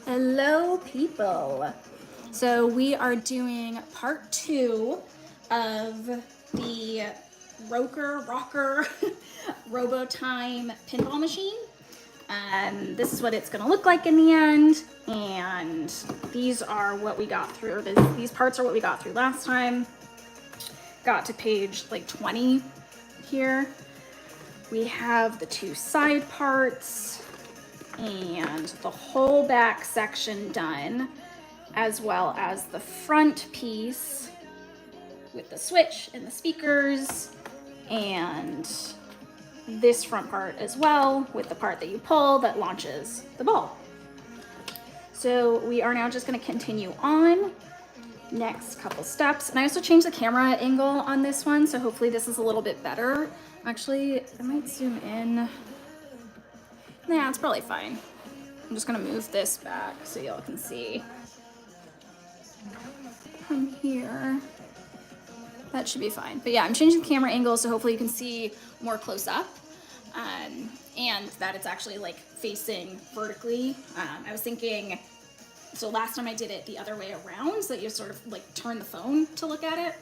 Hello, people. So we are doing part 2 of the ROKR Robotime pinball machine. This is what it's going to look like in the end, and these are what we got through. These parts are what we got through last time. Got to page like 20 here. We have the 2 side parts and the whole back section done, as well as the front piece with the switch and the speakers, and this front part as well with the part that you pull that launches the ball. So we are now just going to continue on. Next couple steps, and I also changed the camera angle on this one, so hopefully this is a little bit better. Actually, I might zoom in. Nah, it's probably fine. I'm just gonna move this back so y'all can see from here. That should be fine. But yeah, I'm changing the camera angle so hopefully you can see more close up, and that it's actually like facing vertically. I was thinking, so last time I did it the other way around, so that you sort of like turn the phone to look at it.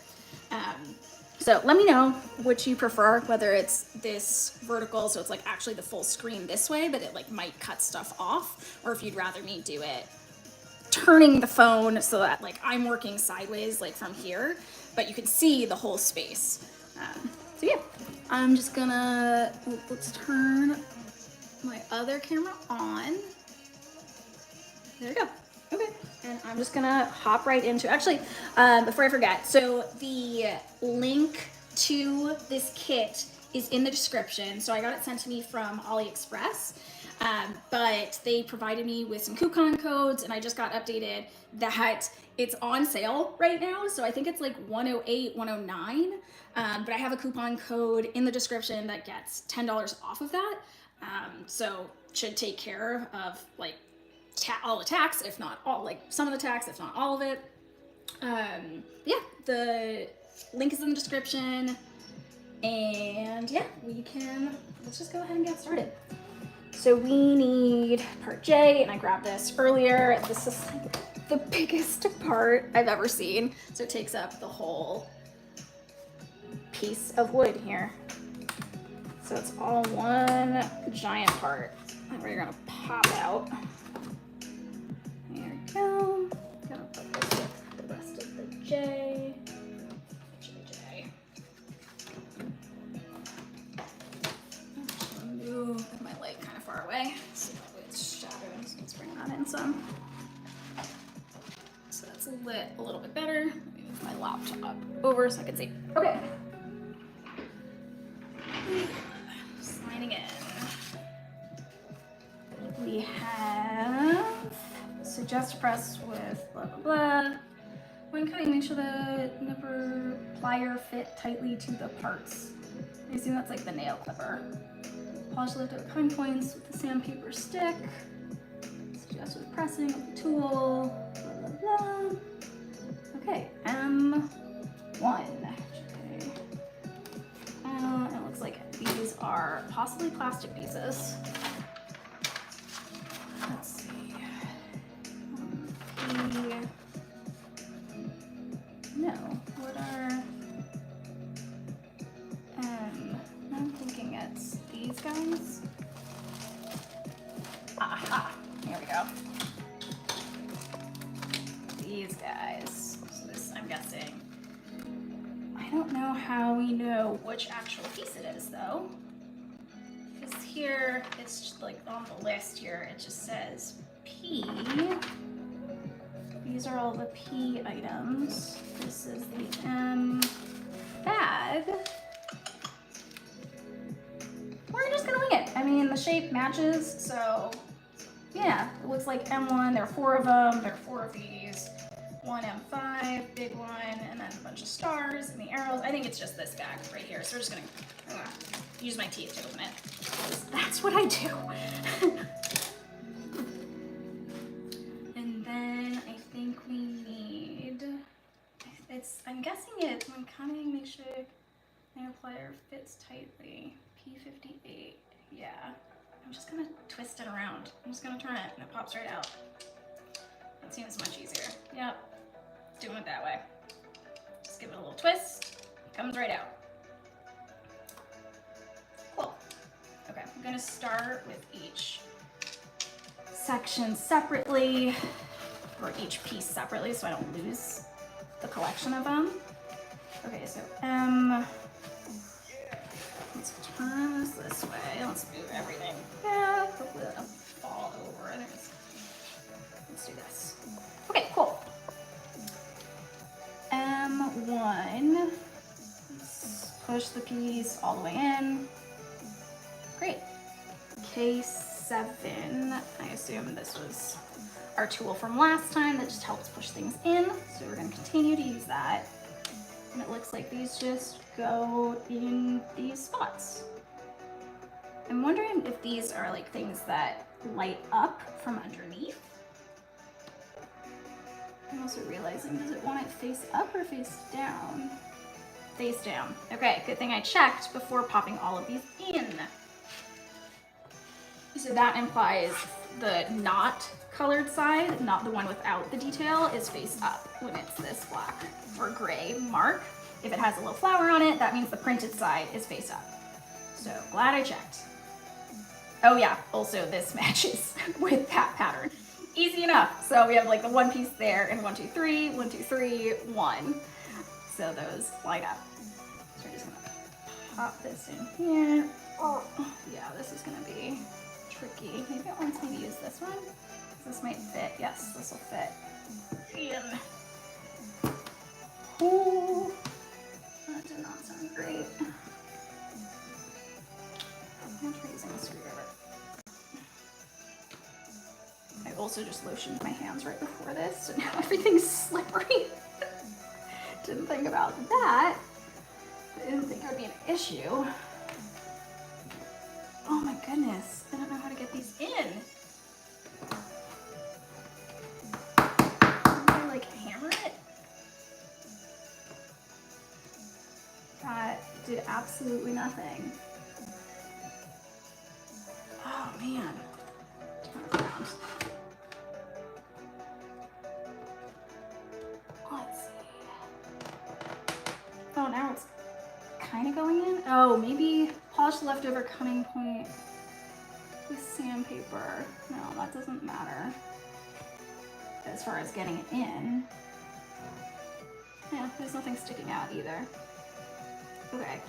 So let me know which you prefer, whether it's this vertical, so it's like actually the full screen this way, but it like might cut stuff off, or if you'd rather me do it turning the phone so that like I'm working sideways like from here, but you can see the whole space. So yeah, I'm just gonna, let's turn my other camera on. There we go. Okay, and I'm just gonna hop right into, actually, before I forget, so the link to this kit is in the description. So I got it sent to me from AliExpress, but they provided me with some coupon codes, and I just got updated that it's on sale right now. So I think it's like 108, 109, but I have a coupon code in the description that gets $10 off of that. So should take care of like all the tax, if not all, like some of the tax, if not all of it. Yeah, the link is in the description, and yeah, let's just go ahead and get started. So we need part J, and I grabbed this earlier. This is like the biggest part I've ever seen, so it takes up the whole piece of wood here. So it's all one giant part that we're gonna pop out. There we go. Gonna put this with the rest of the J. Move my light kind of far away so that way it's shadowed. So let's bring that in some. So that's lit a little bit better. Let me move my laptop over so I can see. Okay. Sliding in. We have suggest press with blah blah blah. When cutting, make sure the nipper plier fit tightly to the parts. I assume that's like the nail clipper. Polish lift at cutting points with the sandpaper stick. Suggest with pressing with the tool. Blah blah blah. Okay, M1. Okay. It looks like these are possibly plastic pieces. Let's see. No, what are, I'm thinking it's these guys. Aha, here we go. These guys. So this, I'm guessing. I don't know how we know which actual piece it is though. Because here, it's just like on the list here, it just says P. These are all the P items. This is the M bag. We're just gonna wing it. I mean, the shape matches, so yeah, it looks like M1. There are 4 of them. There are 4 of these. One M5, big one, and then a bunch of stars and the arrows. I think it's just this bag right here. So we're just gonna use my teeth to open it. That's what I do. And then I think we need, I'm guessing it, when cutting, make sure nail plier fits tightly. P58, yeah. I'm just gonna twist it around. I'm just gonna turn it and it pops right out. seems much easier. Yep, doing it that way. Just give it a little twist, comes right out. Cool. Okay, I'm gonna start with each section separately, or each piece separately so I don't lose the collection of them. Okay, so let's turn this way. Let's move everything. Yeah, hopefully that'll fall over. Let's do this. Okay, cool. M1. Let's push the piece all the way in. Great. K7. I assume this was our tool from last time that just helps push things in. So we're going to continue to use that. And it looks like these just go in these spots. I'm wondering if these are like things that light up from underneath. I'm also realizing, does it want it face up or face down? Face down. Okay, good thing I checked before popping all of these in. So that implies the not colored side, not the one without the detail, is face up when it's this black or gray mark. If it has a little flower on it, that means the printed side is face up. So glad I checked. Oh yeah, also this matches with that pattern. Easy enough. So we have like the one piece there and 1, 2, 3, 1, 2, 3, 1. So those line up. So we're just gonna pop this in here. Oh, yeah, this is gonna be tricky. Maybe I want to use this one. This might fit. Yes, this will fit in. Ooh, that did not sound great. I'm try using a screwdriver. I also just lotioned my hands right before this, so now everything's slippery. Didn't think about that. I didn't think it would be an issue. Oh my goodness, I don't know how to get these in. Can I like hammer it? That did absolutely nothing. Oh man. Turn it around. Let's see. Oh, now it's kind of going in. Oh, maybe polish the leftover cutting point with sandpaper. No, that doesn't matter as far as getting it in. Yeah, there's nothing sticking out either. Okay,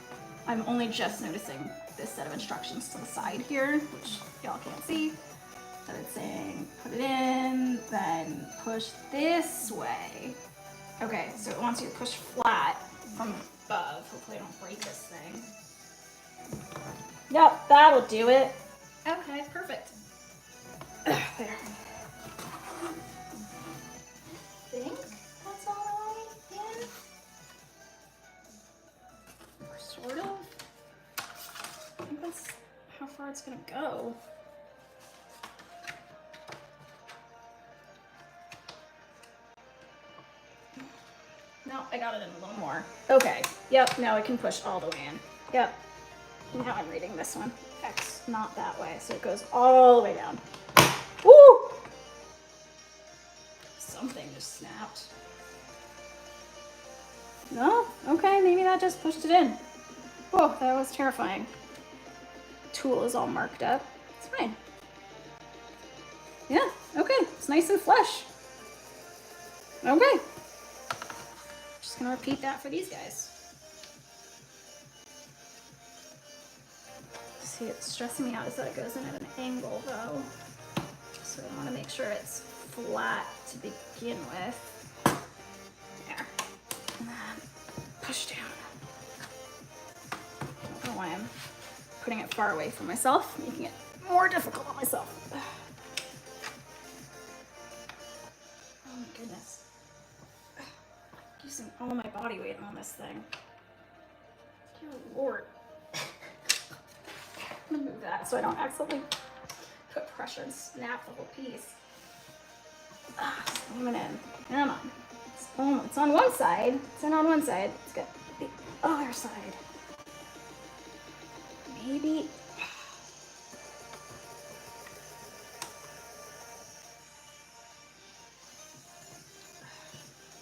I'm only just noticing this set of instructions to the side here, which y'all can't see. So it's saying put it in, then push this way. Okay, so it wants you to push flat from above. Hopefully I don't break this thing. Yep, that'll do it. Okay, perfect. There. I think that's all the way in. Or sort of. I think that's how far it's gonna go. No, I got it in a little more. Okay, yep, now I can push all the way in. Yep, now I'm reading this one. X, not that way, so it goes all the way down. Woo! Something just snapped. No? Okay, maybe that just pushed it in. Whoa, that was terrifying. Tool is all marked up. It's fine. Yeah, okay, it's nice and flush. Okay. Just gonna repeat that for these guys. See, it's stressing me out is that it goes in at an angle though. So I want to make sure it's flat to begin with. There. And then push down. I don't know why I'm putting it far away from myself, making it more difficult on myself. Oh my goodness. Using all my body weight on this thing. Dear Lord. I'm gonna move that so I don't accidentally put pressure and snap the whole piece. Slam it in. Come on. It's on one side. It's in on one side. Let's get the other side. Maybe.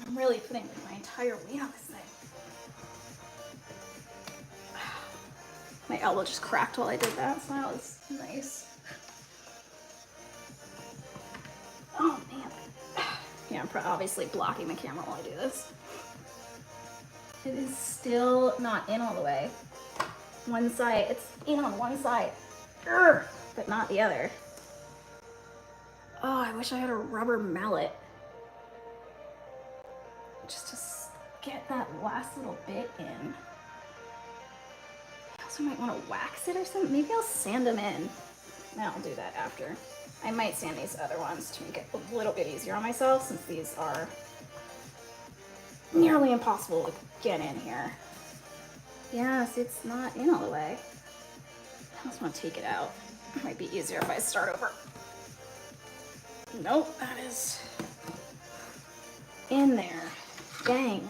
I'm really putting like my entire weight on this thing. My elbow just cracked while I did that, so that was nice. Oh man. Yeah, I'm obviously blocking the camera while I do this. It is still not in all the way. One side, it's in on one side, but not the other. Oh, I wish I had a rubber mallet. Just to get that last little bit in. I also might want to wax it or something. Maybe I'll sand them in. No, I'll do that after. I might sand these other ones to make it a little bit easier on myself, since these are nearly impossible to get in here. Yes, it's not in all the way. I just want to take it out. It might be easier if I start over. Nope, that is in there. Dang.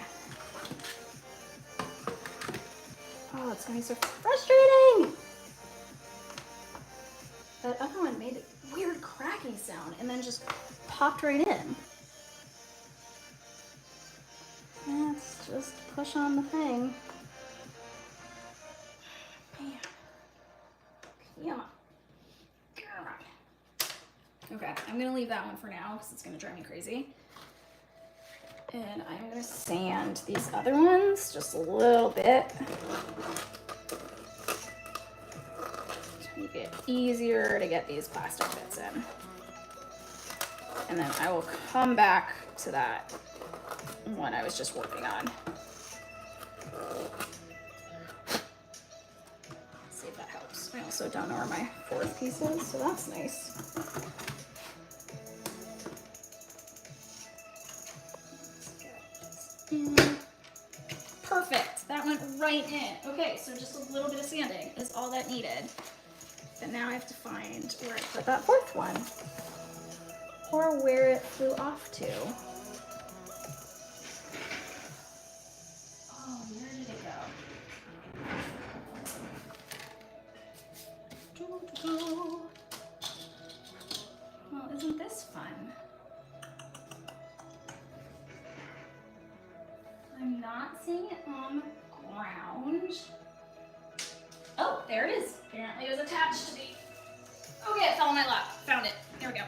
Oh, it's gonna be so frustrating. That other one made a weird cracking sound and then just popped right in. Let's just push on the thing. Man. Come on. Come on. Okay, I'm gonna leave that one for now because it's gonna drive me crazy. And I'm gonna sand these other ones just a little bit to make it easier to get these plastic bits in. And then I will come back to that one I was just working on. See if that helps. I also don't know where my fourth piece is, so that's nice. Perfect, that went right in. Okay, so just a little bit of sanding is all that needed. But now I have to find where I put that fourth one, or where it flew off to. Oh, where did it go? Well, isn't this fun? I'm not seeing it on the ground. Oh, there it is. Apparently it was attached to me. Okay, it fell on my lap. Found it. There we go.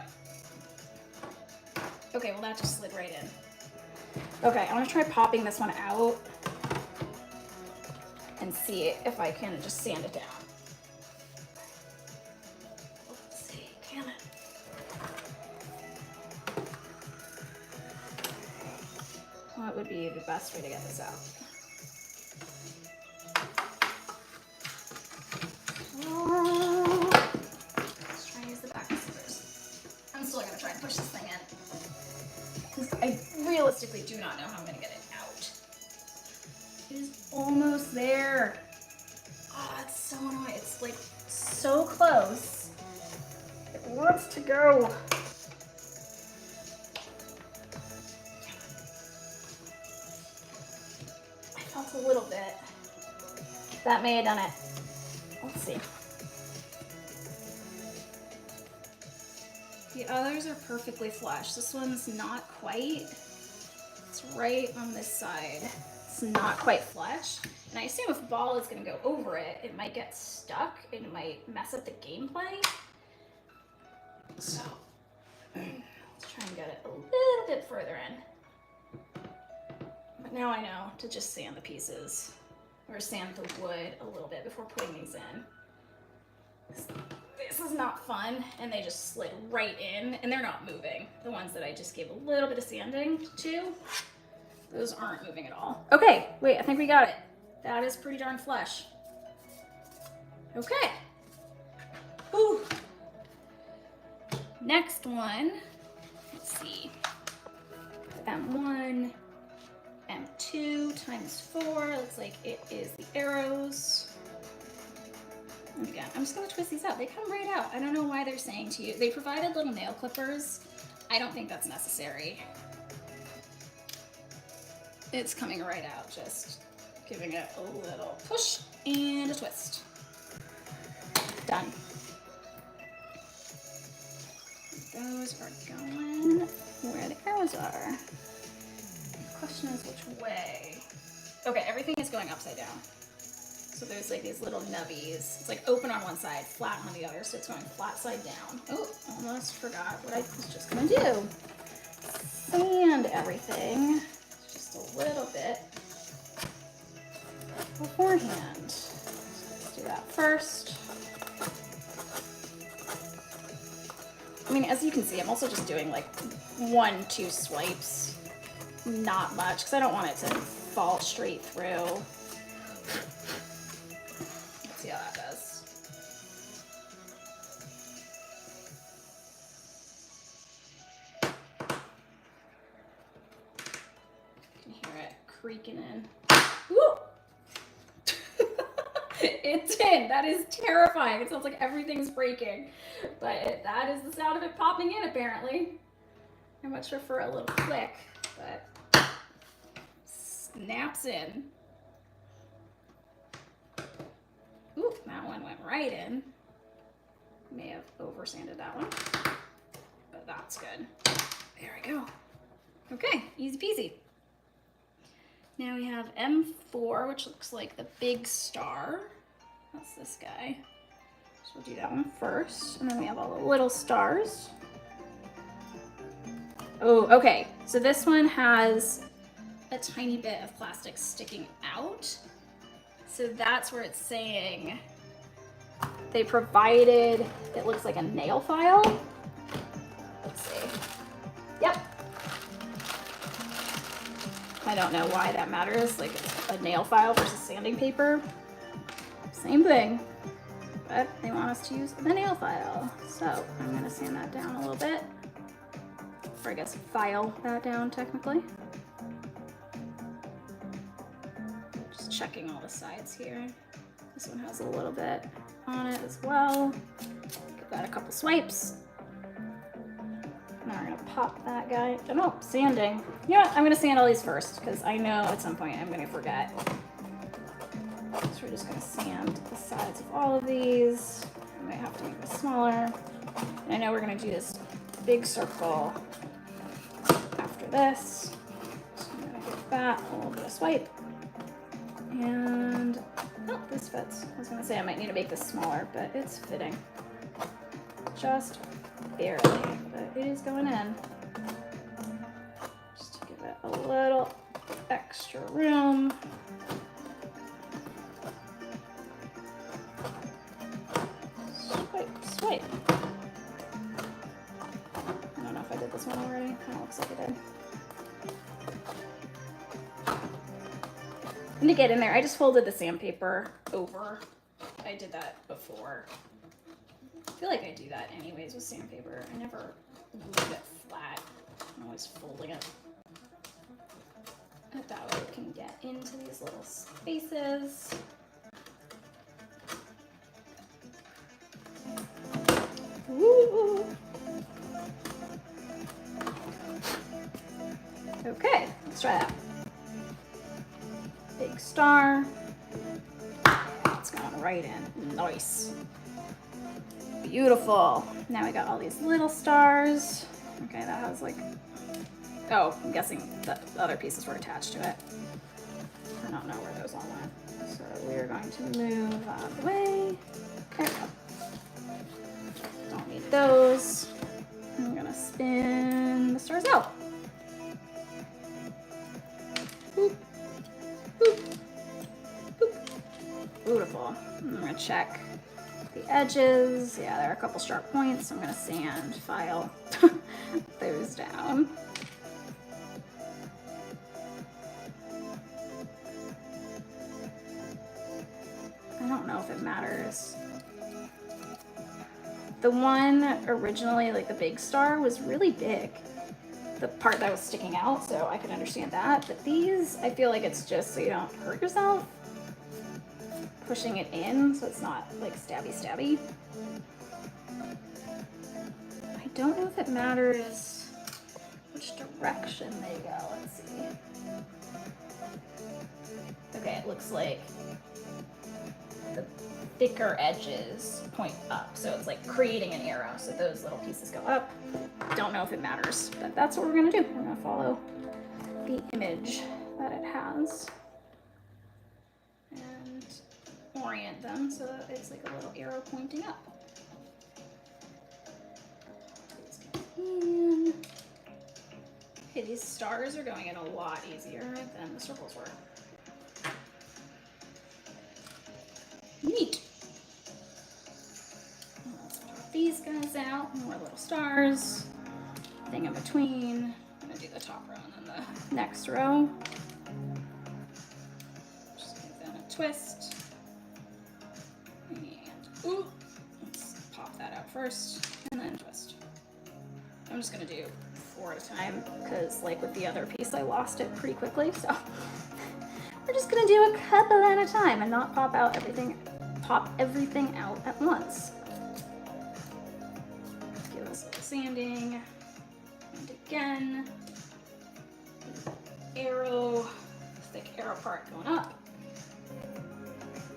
Okay, well that just slid right in. Okay, I'm gonna try popping this one out and see if I can just sand it down. Let's see, can it? What would be the best way to get this out? Let's try and use the back of scissors. I'm still gonna try and push this thing in, because I realistically do not know how I'm gonna get it out. It is almost there. Oh, it's so annoying. It's like so close. It wants to go. A little bit. That may have done it. Let's see. The others are perfectly flush. This one's not quite. It's right on this side. It's not quite flush. And I assume if ball is going to go over it, it might get stuck. It might mess up the gameplay. So let's try and get it a little bit further in. But now I know to just sand the pieces, or sand the wood a little bit before putting these in. This is not fun, and they just slid right in, and they're not moving. The ones that I just gave a little bit of sanding to, those aren't moving at all. Okay, wait, I think we got it. That is pretty darn flush. Okay. Whew. Next one, let's see. M1. M2 times 4, looks like it is the arrows. And again, I'm just gonna twist these out. They come right out. I don't know why they're saying to you. They provided little nail clippers. I don't think that's necessary. It's coming right out, just giving it a little push and a twist. Done. Those are going where the arrows are. question is which way. Okay, everything is going upside down. So there's like these little nubbies. It's like open on one side, flat on the other, so it's going flat side down. Oh, almost forgot what I was just gonna do. Sand everything just a little bit beforehand. So let's do that first. I mean, as you can see, I'm also just doing like 1-2 swipes. Not much, because I don't want it to fall straight through. Let's see how that does. You can hear it creaking in. Woo! It's in. That is terrifying. It sounds like everything's breaking. But that is the sound of it popping in, apparently. I much prefer a little click, but snaps in. Ooh, that one went right in. May have over sanded that one, but that's good. There we go. Okay, easy peasy. Now we have M4, which looks like the big star. That's this guy. So we'll do that one first, and then we have all the little stars. Oh, okay. So this one has a tiny bit of plastic sticking out. So that's where it's saying they provided, it looks like a nail file. Let's see. Yep. I don't know why that matters, like a nail file versus sanding paper. Same thing, but they want us to use the nail file. So I'm gonna sand that down a little bit. Or I guess file that down technically. Just checking all the sides here. This one has a little bit on it as well. Give that a couple swipes. Now we're gonna pop that guy. Oh no, sanding. You know what? I'm gonna sand all these first because I know at some point I'm gonna forget. So we're just gonna sand the sides of all of these. I might have to make this smaller. And I know we're gonna do this big circle after this. So I'm gonna give that a little bit of swipe. And oh, this fits. I was gonna say I might need to make this smaller, but it's fitting. Just barely, but it is going in. Just to give it a little extra room. Swipe, swipe. I don't know if I did this one already. Kind of looks like I did. And to get in there, I just folded the sandpaper over. I did that before. I feel like I do that anyways with sandpaper. I never leave it flat. I'm always folding it. And that way it can get into these little spaces. Woo! Okay, let's try that. Big star. It's going right in. Nice. Beautiful. Now we got all these little stars. Okay, that has like, oh, I'm guessing the other pieces were attached to it. I don't know where those all went. So we're going to move out of the way. There we go. Don't need those. I'm gonna spin the stars out. Boop. Boop. Boop. Beautiful. I'm gonna check the edges. Yeah, there are a couple sharp points. So I'm gonna sand file those down. I don't know if it matters. The one originally, like the big star, was really big. The part that was sticking out, so I could understand that. But these, I feel like it's just so you don't hurt yourself. Pushing it in so it's not like stabby stabby. I don't know if it matters which direction they go. Let's see. Okay, it looks like the thicker edges point up, so it's like creating an arrow, so those little pieces go up. Don't know if it matters, but that's what we're gonna do. We're gonna follow the image that it has and orient them so that it's like a little arrow pointing up. And okay, these stars are going in a lot easier than the circles were. Neat. Let's pop these guys out, more little stars. Thing in between. I'm gonna do the top row and then the next row. Just give them a twist. And ooh, let's pop that out first and then twist. I'm just gonna do 4 at a time because, like with the other piece, I lost it pretty quickly. So we're just gonna do a couple at a time and not pop everything out at once. Give us a little sanding. And again, arrow, thick arrow part going up,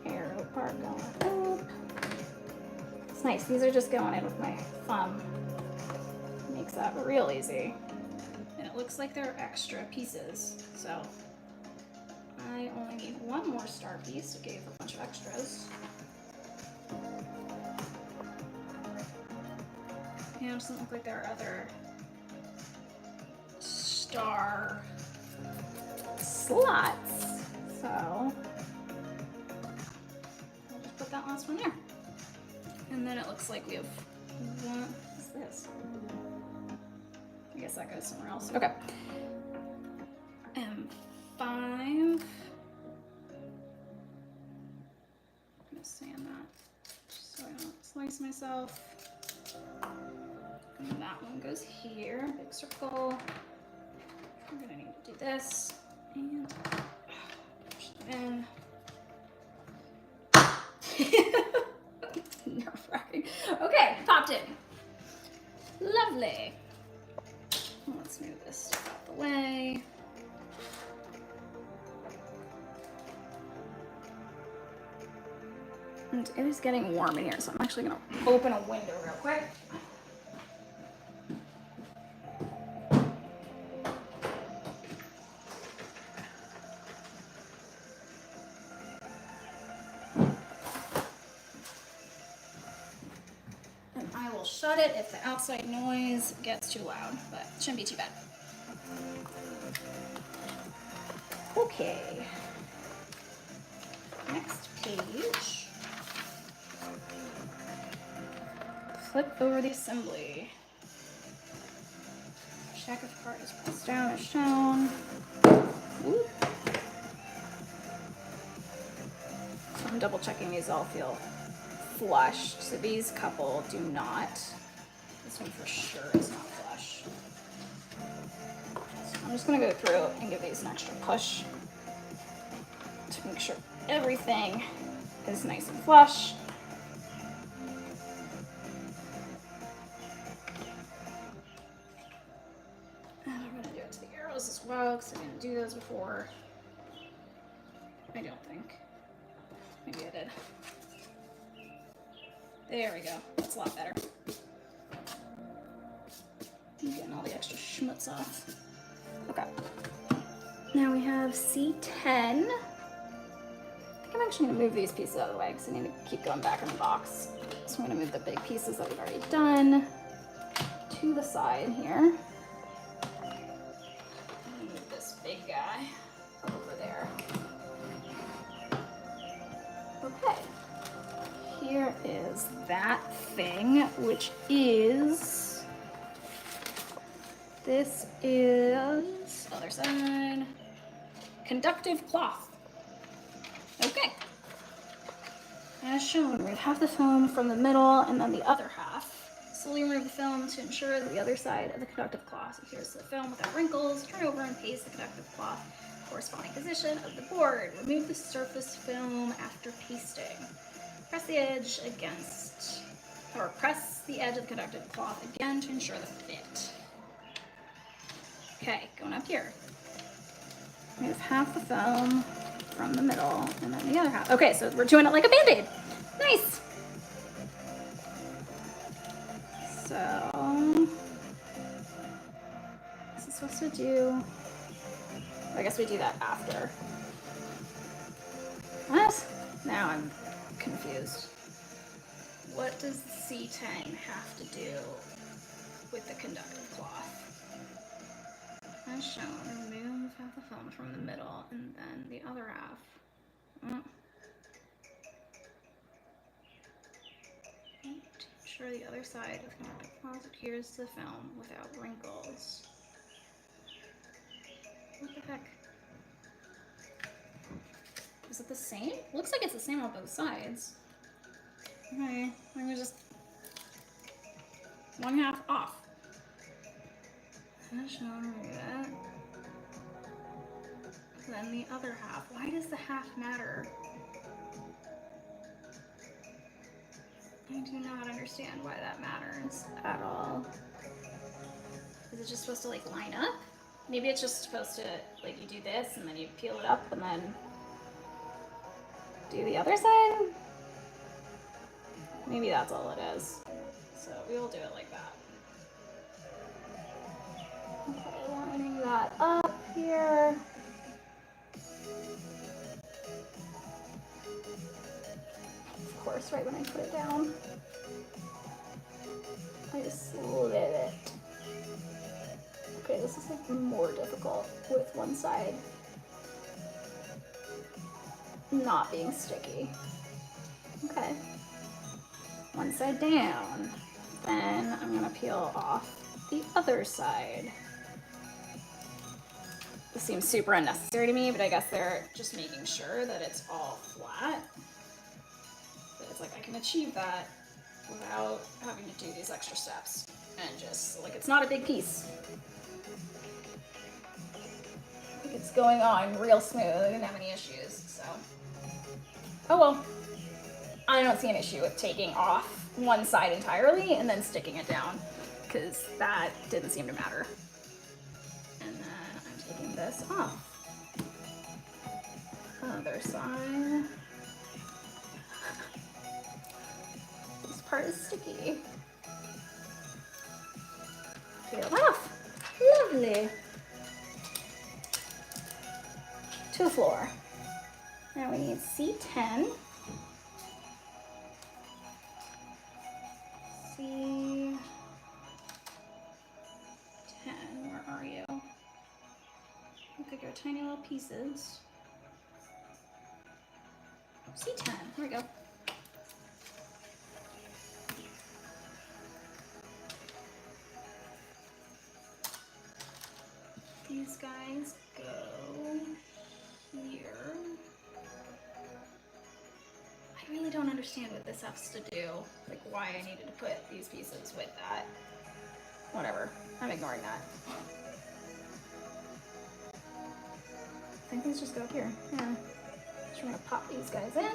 arrow part going up. It's nice. These are just going in with my thumb. Makes that real easy. And it looks like there are extra pieces, so I only need 1 more star piece. It gave a bunch of extras. Yeah, it doesn't look like there are other star slots, so I'll just put that last one there. And then it looks like we have one. What's this? I guess that goes somewhere else. Okay. And 5. I'm gonna sand that just so I don't slice myself. And that one goes here, big circle. I'm gonna need to do this and push it in. Nerve-wracking. Okay, popped in. Lovely. Let's move this stuff out the way. And it is getting warm in here, so I'm actually gonna open a window real quick. Shut it if the outside noise gets too loud, but it shouldn't be too bad. Okay. Next page. Flip over the assembly. Check if the part is pressed down as shown. Whoop. I'm double checking these all feel flushed, so these couple do not. This one for sure is not flush. So I'm just gonna go through and give these an extra push to make sure everything is nice and flush. And I'm gonna do it to the arrows as well, because I didn't do those before. I don't think. Maybe I did. There we go. That's a lot better. I'm getting all the extra schmutz off. Okay. Now we have C10. I think I'm actually going to move these pieces out of the way because I need to keep going back in the box. So I'm going to move the big pieces that we've already done to the side here. And move this big guy over there. Okay. Here is that thing, which is, this is, other side, conductive cloth. Okay. As shown, we have the film from the middle and then the other half. Slowly remove the film to ensure that the other side of the conductive cloth adheres to the film without wrinkles. Turn over and paste the conductive cloth corresponding position of the board. Remove the surface film after pasting. Press the edge against, or press the edge of the conductive cloth again to ensure the fit. Okay, going up here. Move half the film from the middle and then the other half. Okay, so we're doing it like a Band-Aid. Nice. So, this is supposed to do I guess we do that after. What? Now I'm confused. What does C10 have to do with the conductive cloth? As shown, remove half the film from the middle and then the other half. Ensure the other side of the conductive cloth adheres to the film without wrinkles. What the heck? Is it the same? Looks like it's the same on both sides. Okay, let me just one half off. As shown, remove that. Then the other half. Why does the half matter? I do not understand why that matters at all. Is it just supposed to like line up? Maybe it's just supposed to, like, you do this and then you peel it up and then do the other side? Maybe that's all it is. So we will do it like that. Okay, lining that up here. Of course, right when I put it down, I just slid it. Okay, this is like more difficult with one side not being sticky. Okay, one side down. Then I'm gonna peel off the other side. This seems super unnecessary to me, but I guess they're just making sure that it's all flat. But it's like I can achieve that without having to do these extra steps. And just, like, it's not a big piece. Like, it's going on real smooth. I didn't have any issues, so. Oh well. I don't see an issue with taking off one side entirely and then sticking it down, because that didn't seem to matter. And then I'm taking this off. Other side. This part is sticky. Peel it off. Lovely. To the floor. Now we need C10. C10, where are you? Look at your tiny little pieces. C10, there we go. These guys go here. I really don't understand what this has to do, like why I needed to put these pieces with that. Whatever, I'm ignoring that. I think these just go up here, yeah. Just gonna pop these guys in.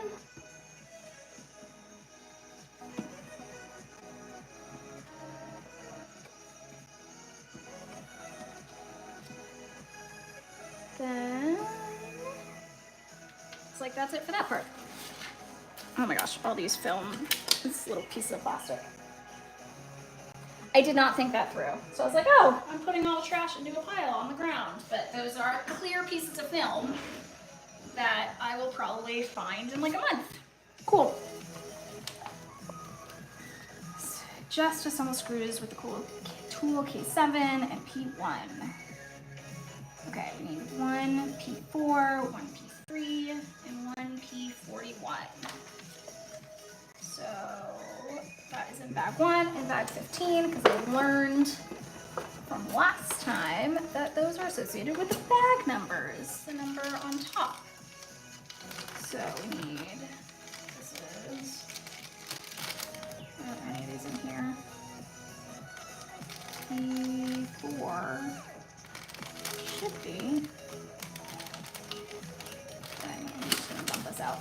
Then, it's like that's it for that part. Oh my gosh, all these film, this little piece of plastic. I did not think that through. So I was like, oh, I'm putting all the trash into a pile on the ground. But those are clear pieces of film that I will probably find in like a month. Cool. So just assemble screws with the cool tool K7 and P1. Okay, we need one P4, one P3, and one P41. So that is in bag 1 and bag 15, because I learned from last time that those are associated with the bag numbers, the number on top. So we need, this is, are any of these in here? P4 should be. I'm just going to dump this out.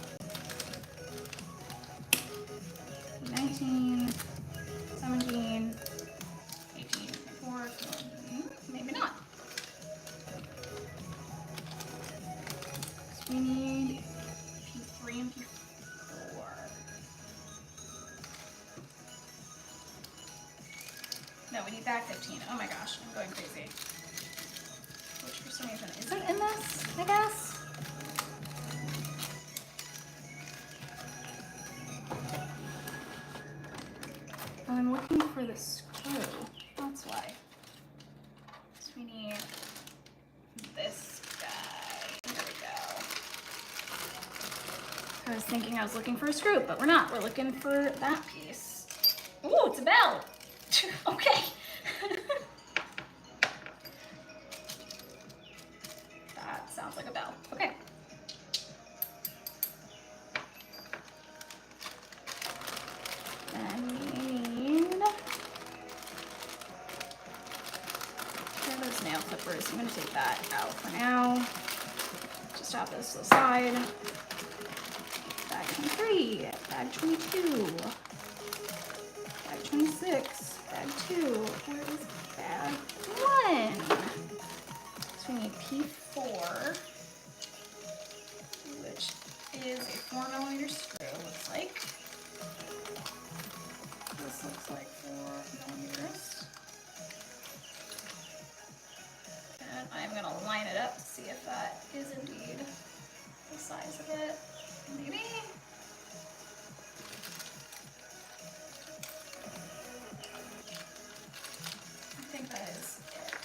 19, 17, 18, 4, maybe not. So we need P3 and P4. No, we need bag 15. Oh my gosh, I'm going crazy. Which for some reason isn't in this. the screw. That's why. So we need this guy. There we go. I was thinking I was looking for a screw, but we're not. We're looking for that piece. Ooh, it's a bell. Okay. That sounds like a bell. Okay. Then we need those nail clippers. I'm going to take that out for now. Just have this to the side. Bag 23, bag 22, bag 26, bag 2. Where is bag 1? So we need P4, which is a 4mm screw, looks like. This looks like 4mm. And I'm going to line it up to see if that is indeed the size of it. Maybe. I think that is it.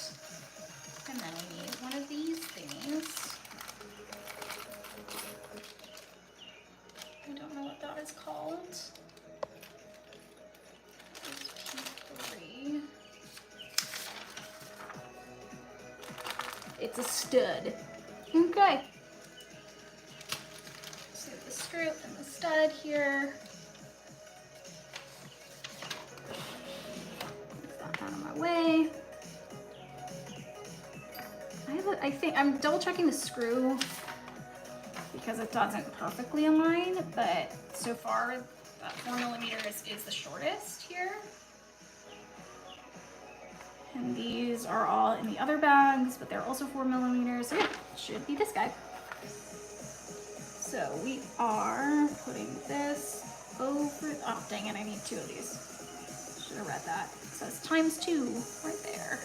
And then we need one of these things. I don't know what that is called. P3. It's a stud. Okay. So the screw and the stud here. Move that out of my way. I think I'm double checking the screw because it doesn't perfectly align, but so far that 4mm is the shortest here. And these are all in the other bags, but they're also 4mm. So yeah, should be this guy. So we are putting this over, oh dang it, I need 2 of these. Should have read that. It says ×2 right there.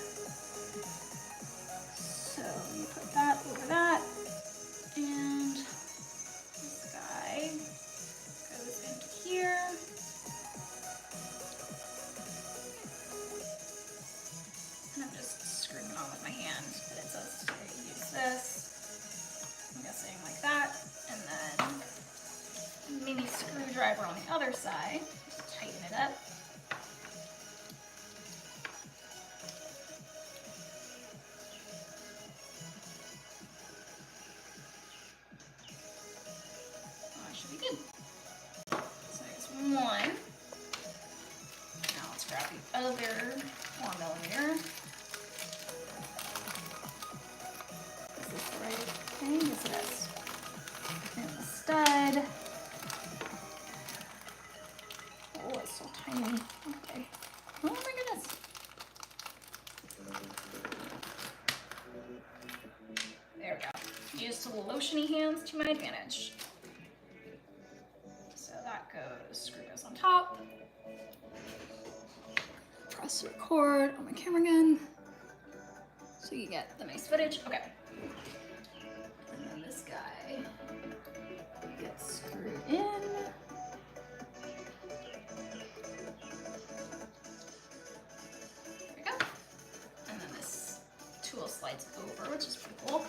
So you put that over that, and this guy goes into here. And I'm just screwing it on with my hand, but it says to use this. I'm guessing like that, and then mini screwdriver on the other side to tighten it up. One. Now let's grab the other 4mm. Is this the right thing? Yes, it is. And the stud. Oh, it's so tiny. Okay. Oh my goodness. There we go. Use the lotiony hands to my advantage. That goes, screw goes on top. Press record on my camera again so you get the nice footage. Okay. And then this guy gets screwed in. There we go. And then this tool slides over, which is pretty cool.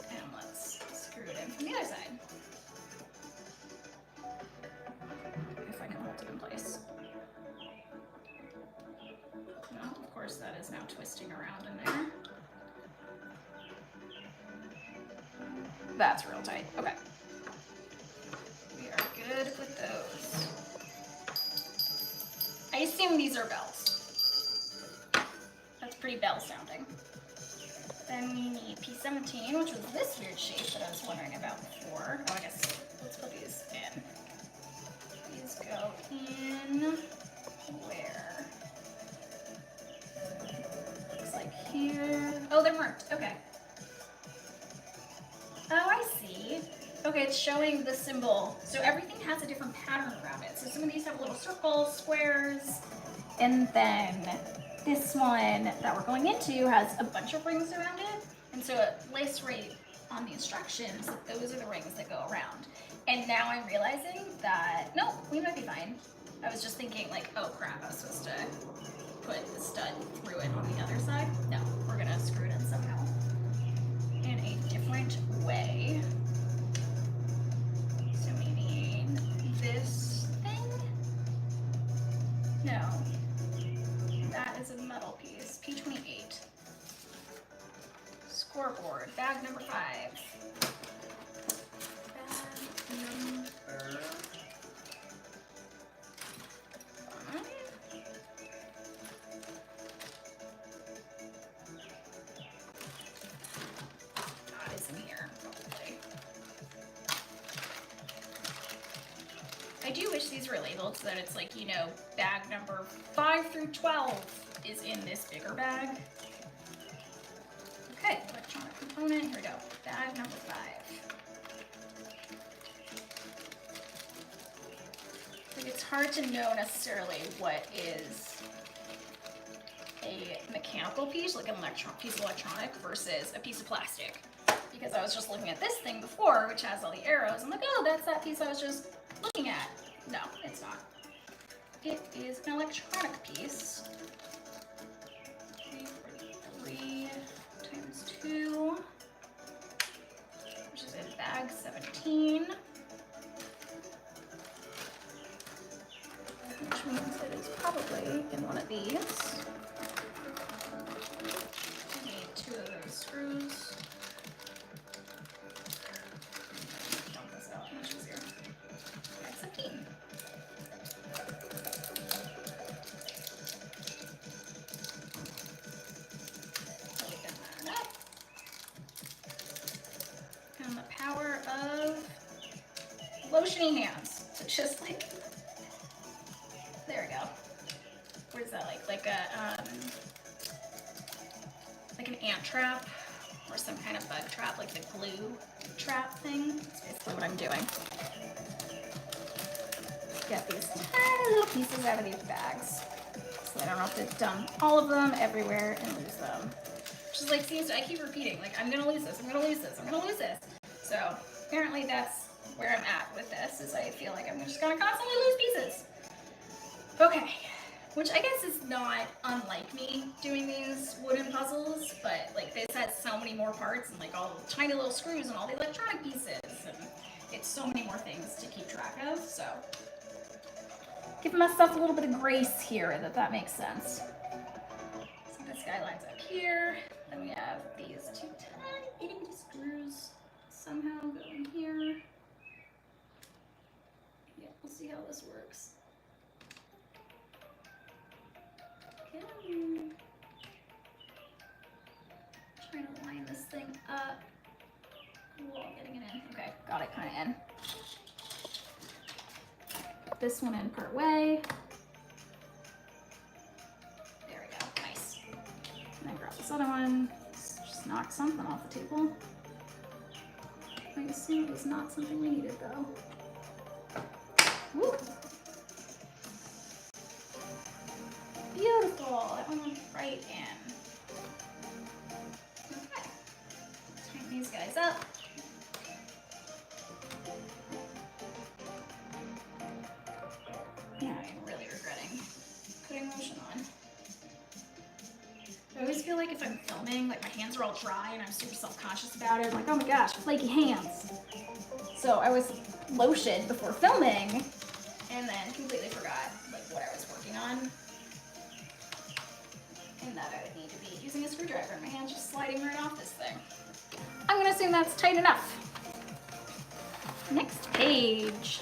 And let's screw it in from the other side. If I can hold it in place. No, of course that is now twisting around in there. That's real tight. Okay. We are good with those. I assume these are bells. That's pretty bell sounding. Then we need P17, which was this weird shape that I was wondering about before. Oh, I guess let's put these in. These go in where? Looks like here. Oh, they're marked. Okay. Oh, I see. Okay, it's showing the symbol. So everything has a different pattern around it. So some of these have little circles, squares, and then this one that we're going into has a bunch of rings around it. And so it lists right on the instructions that those are the rings that go around. And now I'm realizing that, nope, we might be fine. I was just thinking like, oh crap, I was supposed to put the stud through it on the other side. No, we're gonna screw it in somehow in a different way. So we need this thing. No, that is a metal piece. P28. Scoreboard, bag number 5. Bag number 5. That is in here, probably. I do wish these were labeled so that it's like, you know, bag number 5 through 12 is in this bigger bag. Okay, electronic component, here we go. Bag number 5. Like, it's hard to know necessarily what is a mechanical piece, like an piece of electronic, versus a piece of plastic. Because I was just looking at this thing before, which has all the arrows. I'm like, oh, that's that piece I was just looking at. No, it's not. It is an electronic piece. 3 times 2, which is in bag 17. Which means it is probably in one of these. I need 2 of those screws. Dump this out, much easier. Bag 17. Open that up. And the power of lotiony hands. So just like, there we go. What is that like? Like an ant trap or some kind of bug trap, like the glue trap thing. That's basically what I'm doing. Get these tiny little pieces out of these bags so I don't have to dump all of them everywhere and lose them. Which is like, seems to, I keep repeating, like, I'm gonna lose this, I'm gonna lose this, I'm gonna lose this. So apparently that's where I'm at with this, is I feel like I'm just gonna constantly lose pieces. Okay, which I guess is not unlike me doing these wooden puzzles, but like this has so many more parts and like all the tiny little screws and all the electronic pieces, and it's so many more things to keep track of, so giving myself a little bit of grace here, that makes sense. So this guy lines up here, then we have these 2 tiny itty bitty screws somehow go in here. Yeah, we'll see how this works. Trying to line this thing up while getting it in. Okay, got it kind of in. Put this one in part way. There we go, nice. And then grab this other one. Just knock something off the table. I assume it was not something we needed though. Woo! Beautiful, that one went right in. Okay, tighten these guys up. Yeah, I'm really regretting putting lotion on. I always feel like if I'm filming, like my hands are all dry and I'm super self-conscious about it. I'm like, oh my gosh, flaky hands. So I was lotioned before filming and then completely forgot like what I was working on. And that I would need to be using a screwdriver and my hand's just sliding right off this thing. I'm gonna assume that's tight enough. Next page.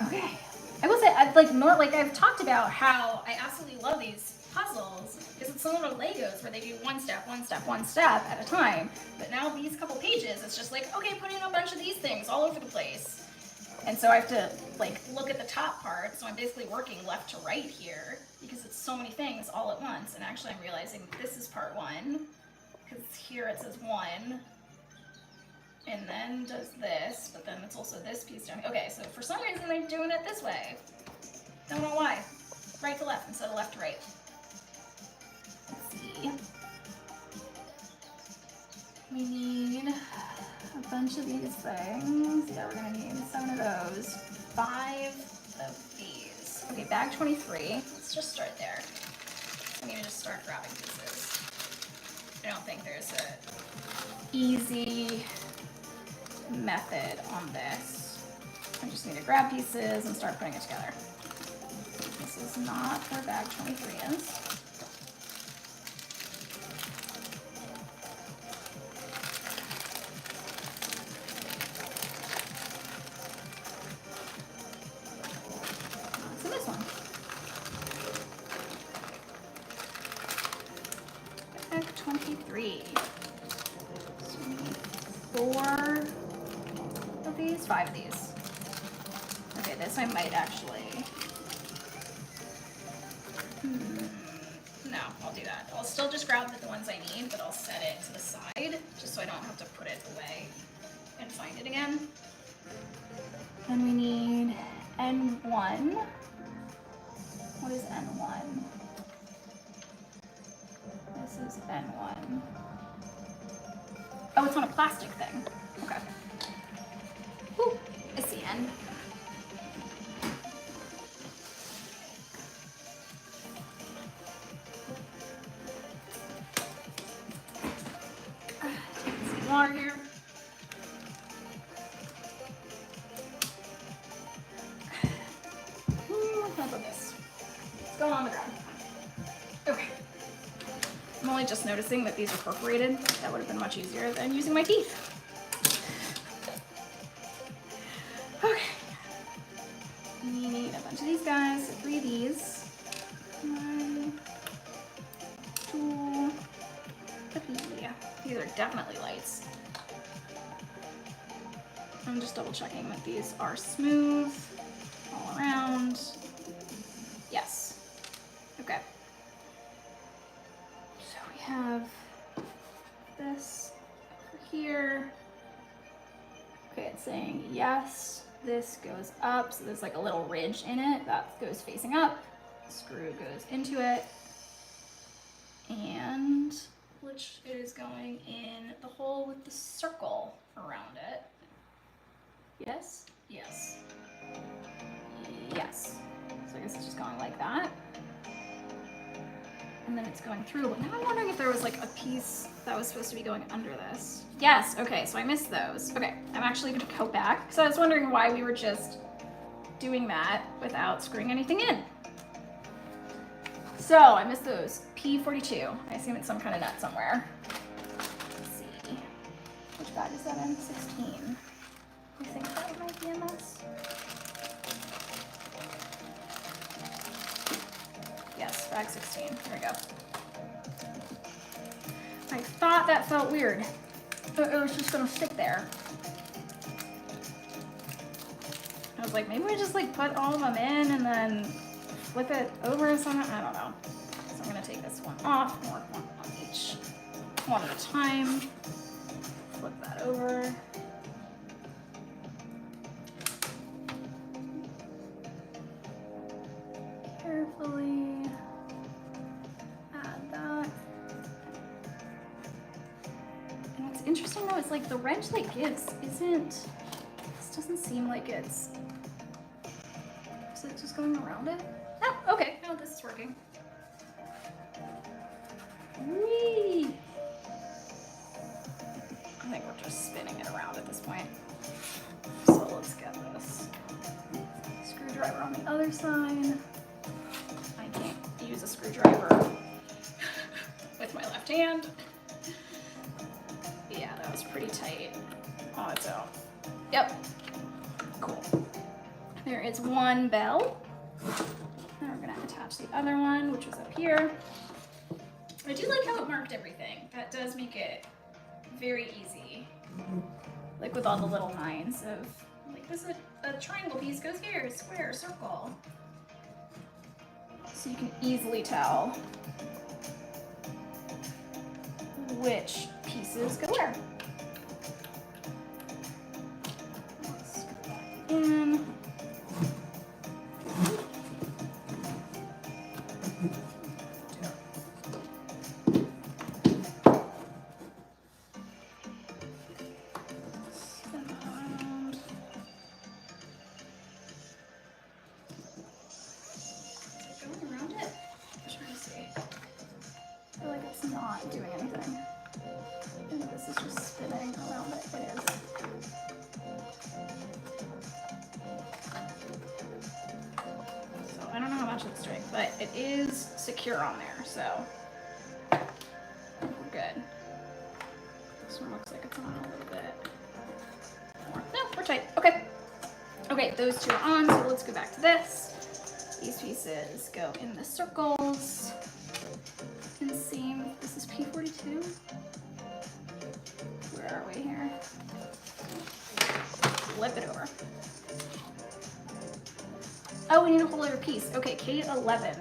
Okay. I will say, I've talked about how I absolutely love these puzzles because it's similar to Legos where they do one step at a time. But now these couple pages, it's just like, okay, put in a bunch of these things all over the place. And so I have to like look at the top part. So I'm basically working left to right here because it's so many things all at once. And actually I'm realizing this is part 1 because here it says 1 and then does this, but then it's also this piece down here. Okay, so for some reason I'm doing it this way. Don't know why. Right to left instead of left to right. Let's see. We need a bunch of these things. Yeah, we're gonna need 7 of those, 5 of these. Okay, bag 23. Let's just start there. I need to just start grabbing pieces. I don't think there's a easy method on this. I just need to grab pieces and start putting it together. This is not where bag 23 is. It's in this one. Bag 23. So we need 4 of these, 5 of these. Okay, this I might actually. No, I'll do that. I'll still just grab the ones I need, but I'll set it to the side just so I don't have to put it away and find it again. Then we need N1. What is N1? This is N1. Oh, it's on a plastic thing. Okay. Woo, I see N. Water here. What's up with this? It's going on the ground. Okay. I'm only just noticing that these are perforated. That would have been much easier than using my teeth. Okay. We need a bunch of these guys, so 3 of these. 1, 2, 3. These are definitely lights. I'm just double checking that these are smooth all around. Yes. Okay. So we have this over here. Okay, it's saying yes. This goes up, so there's like a little ridge in it that goes facing up. The screw goes into it. And which is going in the hole with the circle around it. Yes? Yes. Yes. So I guess it's just going like that. And then it's going through. But now I'm wondering if there was like a piece that was supposed to be going under this. Yes, okay, so I missed those. Okay, I'm actually gonna go back. So I was wondering why we were just doing that without screwing anything in. So I missed those. P42. I assume it's some kind of nut somewhere. Let's see. Which bag is that in? 16. I think that might be in this. Yes, bag 16. Here we go. I thought that felt weird. It was just gonna stick there. I was like, maybe we just like put all of them in and then flip it over or something. I don't know. So I'm gonna take this one off and work one on each, one at a time. Flip that over. Carefully add that. And what's interesting though is like the wrench that gives isn't, this doesn't seem like it's, is it just going around it? Oh, okay, no, this is working. Whee! I think we're just spinning it around at this point. So let's get this screwdriver on the other side. I can't use a screwdriver with my left hand. Yeah, that was pretty tight on its own. Yep, cool. There is one bell. Now we're gonna attach the other one, which was up here. I do like how it marked everything. That does make it very easy. Like with all the little lines of, like this is a triangle piece goes here, square, circle. So you can easily tell which pieces go where. Let's screw that in. Spin that around. it's not doing anything. And this is just spinning around it. It is. So I don't know how much it's doing, but it is secure on there, so we're good. This one looks like it's on a little bit more. No, we're tight. Okay. Okay, those two are on, so let's go back to this. These pieces go in the circles. And same, this is P42. Where are we here? Flip it over. Oh, we need a whole other piece. Okay, K11.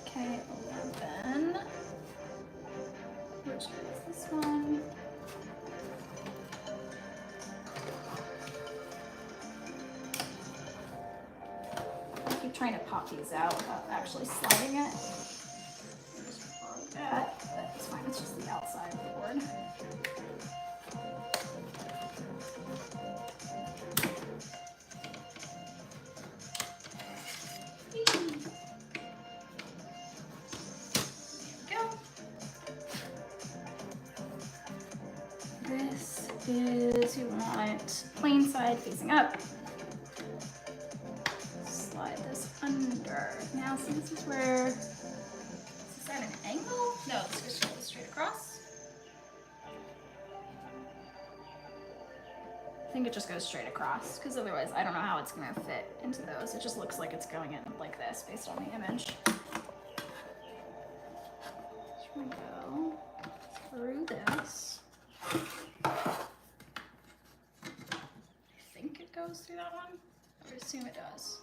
K11. Which is this one? I keep trying to pop these out without actually sliding it. Just borrow that, but it's fine. It's just the outside of the board. This is, you want plain side facing up. Slide this under. Now, see, this is where, is that an angle? No, this just goes straight across. I think it just goes straight across, because otherwise I don't know how it's going to fit into those. It just looks like it's going in like this based on the image. Just want to go through this. I think it goes through that one. I would assume it does.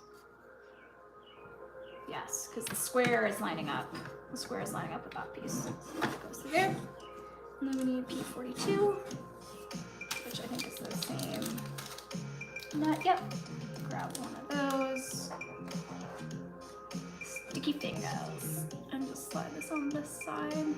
Yes, because the square is lining up. The square is lining up with that piece. So it goes through there. And then we need P42, which I think is the same nut. Yep. Grab one of those. Sticky fingers. And just slide this on this side.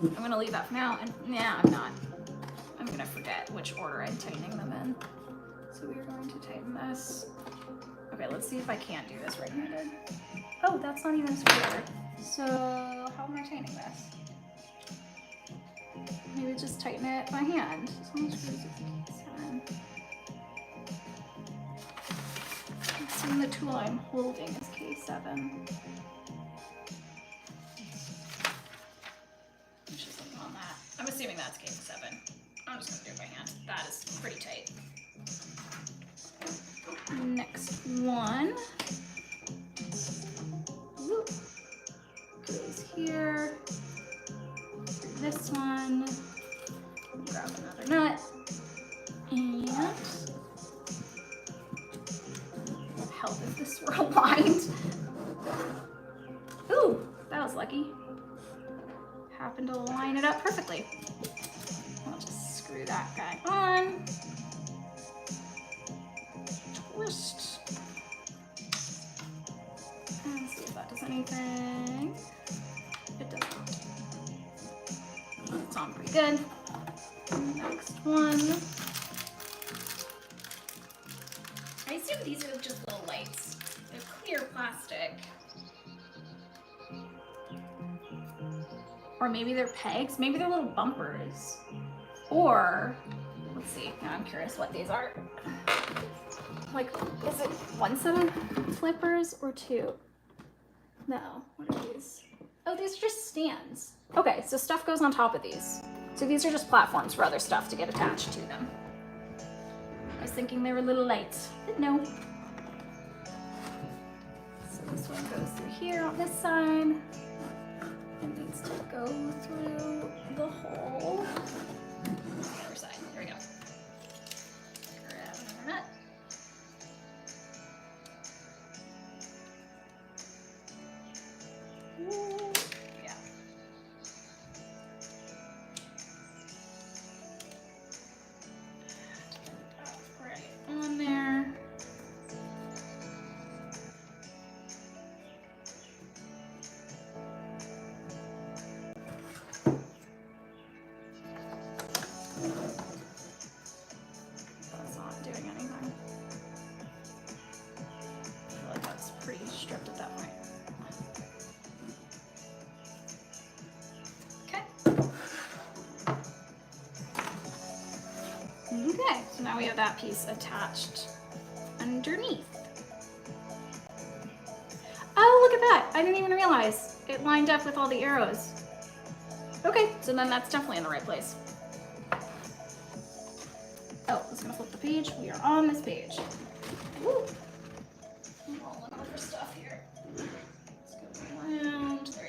I'm gonna leave that for now, and yeah, I'm not. I'm gonna forget which order I'm tightening them in. So we are going to tighten this. Okay, let's see if I can't do this right-handed. Oh, that's not even square. So how am I tightening this? Maybe just tighten it by hand. So many screws with K7. I assume the tool I'm holding is K7. On that. I'm assuming that's K7. I'm just gonna do it by hand. That is pretty tight. Next one. Whoop. Goes here. This one. Grab another nut. And help if this were aligned. Ooh, that was lucky. Happen to line it up perfectly. I'll just screw that guy on. Twist. And see if that does anything. It does not. It's on pretty good. Next one. I assume these are just little lights. They're clear plastic. Or maybe they're pegs, maybe they're little bumpers. Or, let's see, now I'm curious what these are. Like, is it one set of flippers or two? No, what are these? Oh, these are just stands. Okay, so stuff goes on top of these. So these are just platforms for other stuff to get attached to them. I was thinking they were little lights, but no. So this one goes through here on this side. It needs to go through the hole. The other side. There we go. Grab another nut. Ooh, yeah. Right on there. that piece attached underneath. Oh, look at that. I didn't even realize it lined up with all the arrows. Okay, so then that's definitely in the right place. Oh, I was gonna flip the page. We are on this page. Woo. I'm rolling over stuff here. Let's go around. There we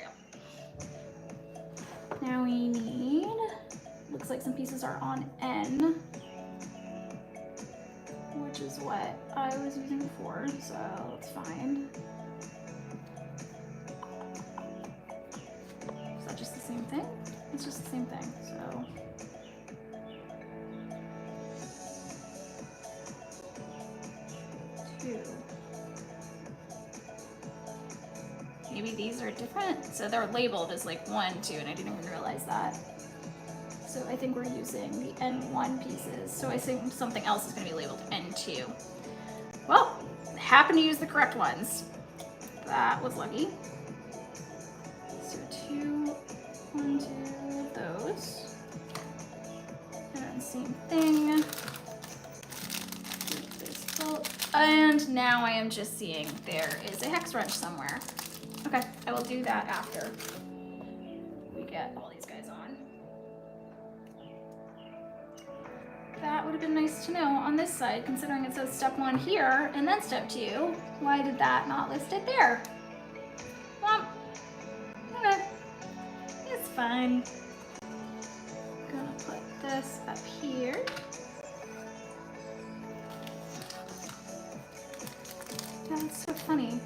go. Now we need, looks like some pieces are on N, which is what I was using before, so that's fine. Is that just the same thing? It's just the same thing, so. Maybe these are different. So they're labeled as like 1, 2, and I didn't even realize that. So I think we're using the N1 pieces. So I think something else is going to be labeled N2. Well, happen to use the correct ones. That was lucky. So 2, 1, 2 of those. And then same thing. And now I am just seeing there is a hex wrench somewhere. Okay, I will do that after we get all these guys on. That would have been nice to know on this side, considering it says step 1 here and then step 2. Why did that not list it there? Well, okay, it's fine. I'm gonna put this up here. That's so funny.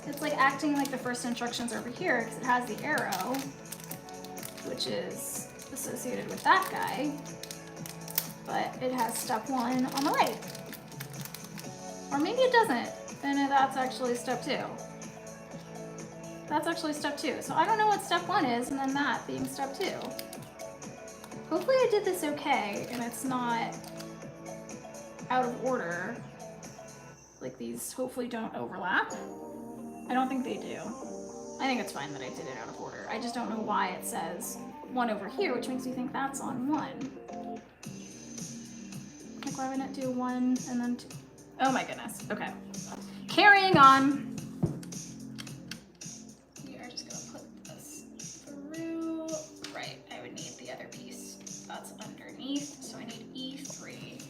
It's like acting like the first instructions over here because it has the arrow, which is associated with that guy, but it has step 1 on the right. Or maybe it doesn't, and that's actually step 2. That's actually step 2. So I don't know what step 1 is, and then that being step 2. Hopefully I did this okay, and it's not out of order. Like these hopefully don't overlap. I don't think they do. I think it's fine that I did it out of order. I just don't know why it says 1 over here, which makes me think that's on 1. Like why wouldn't it do 1 and then 2? Oh my goodness. Okay. Carrying on. We are just gonna put this through. Right, I would need the other piece that's underneath, so I need E3.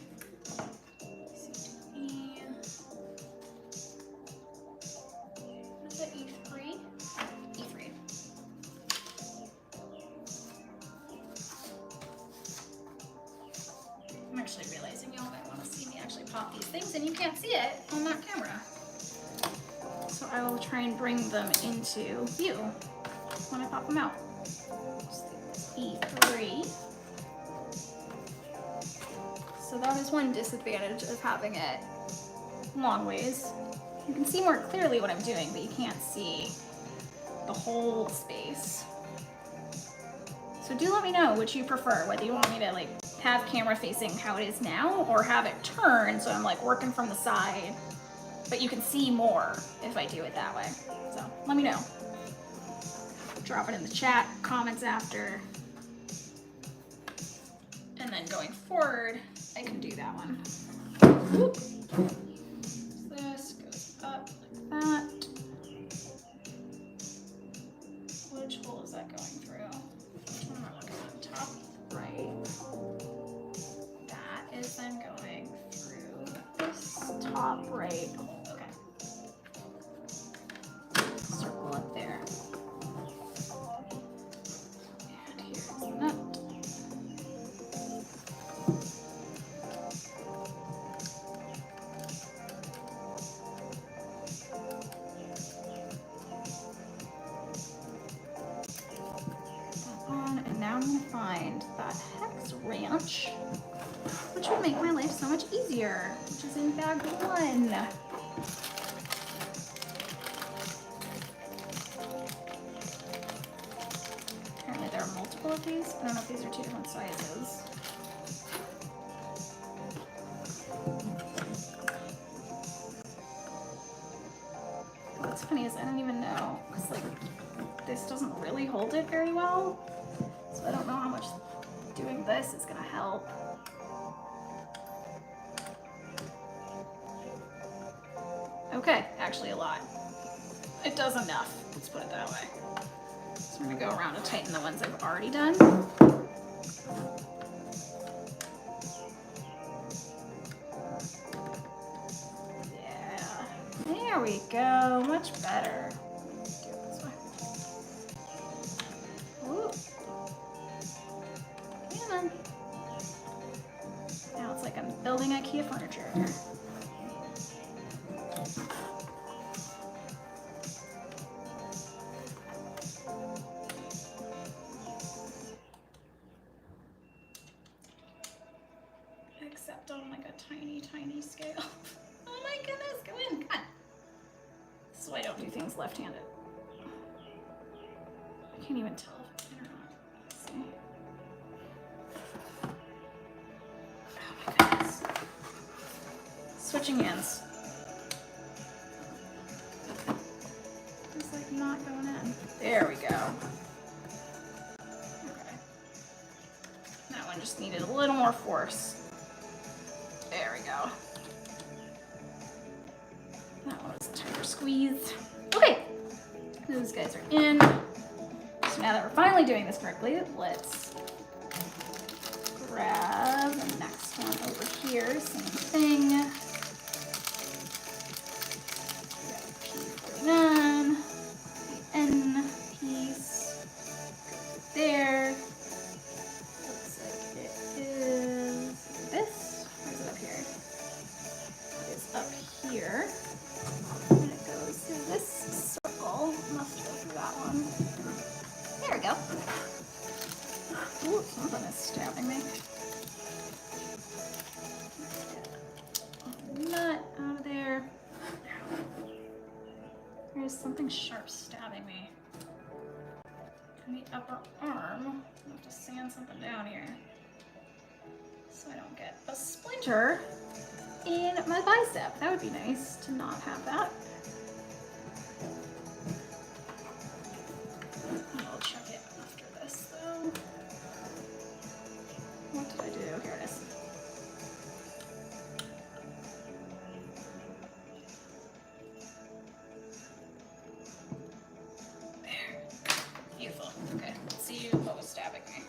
I'm actually realizing y'all might want to see me actually pop these things, and you can't see it on that camera. So I will try and bring them into view when I pop them out. Just E3. So that is one disadvantage of having it long ways. You can see more clearly what I'm doing, but you can't see the whole space. So do let me know which you prefer, whether you want me to like have camera facing how it is now or have it turn so I'm like working from the side, but you can see more if I do it that way. So let me know. Drop it in the chat, comments after. And then going forward, I can do that one. Whoop. This goes up like that. Which hole is that going through? Which one am I looking at? Top right. That is then going through this top right hole. Okay. Circle up there. And here's the nut. And now I'm going to find that hex wrench, which will make my life so much easier, which is in bag 1. Apparently there are multiple of these. I don't know if these are 2 different sizes. What's funny is I don't even know, because like this doesn't really hold it very well, so I don't know how much doing this is going to help. Okay, actually a lot. It does enough, let's put it that way. So I'm gonna go around and tighten the ones I've already done. Yeah, there we go, much better. Do it this way. Ooh. Come on. Now it's like I'm building IKEA furniture. Except on like a tiny, tiny scale. Oh my goodness, go in, come on. This is why I don't do things left-handed. I can't even tell if it's in or not. Let's see. Oh my goodness. Switching hands. It's like not going in. There we go. Okay. That one just needed a little more force. There we go. That one was a tighter squeeze. Okay, those guys are in. So now that we're finally doing this correctly, let's grab the next one over here. Same thing. P49, the N piece goes there. Looks like it is this. Or is it up here? It is up here. And it goes through this circle. Must go through that one. There we go. Ooh, something is stabbing me. Nut out of there. There's something sharp stabbing me. In the upper arm. I have to sand something down here so I don't get a splinter in my bicep. That would be nice to not have that. I'll check it after this though. What did I do? Here it is. There. Beautiful. Okay, let's see what was stabbing me.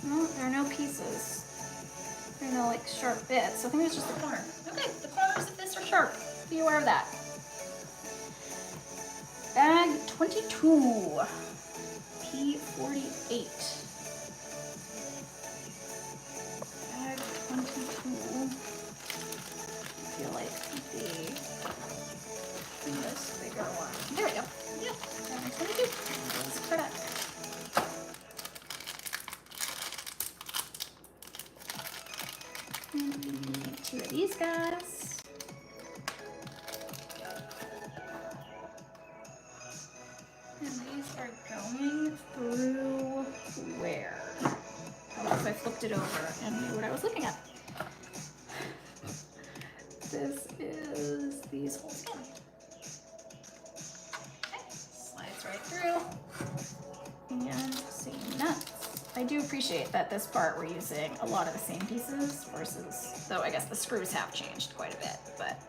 No, there are no pieces. There are no like sharp bits. I think it's just the corner. Okay, the corners of this are sharp. Be aware of that. Bag 22. P48. Bag 22. I feel like this bigger one. There we go. Yep. Bag 22. Let's put it. And we need 2 of these guys. And these are going through where? How about if I flipped it over and knew what I was looking at? This is these holes again. Okay, slides right through. And same nuts. I do appreciate that this part we're using a lot of the same pieces versus, though I guess the screws have changed quite a bit, but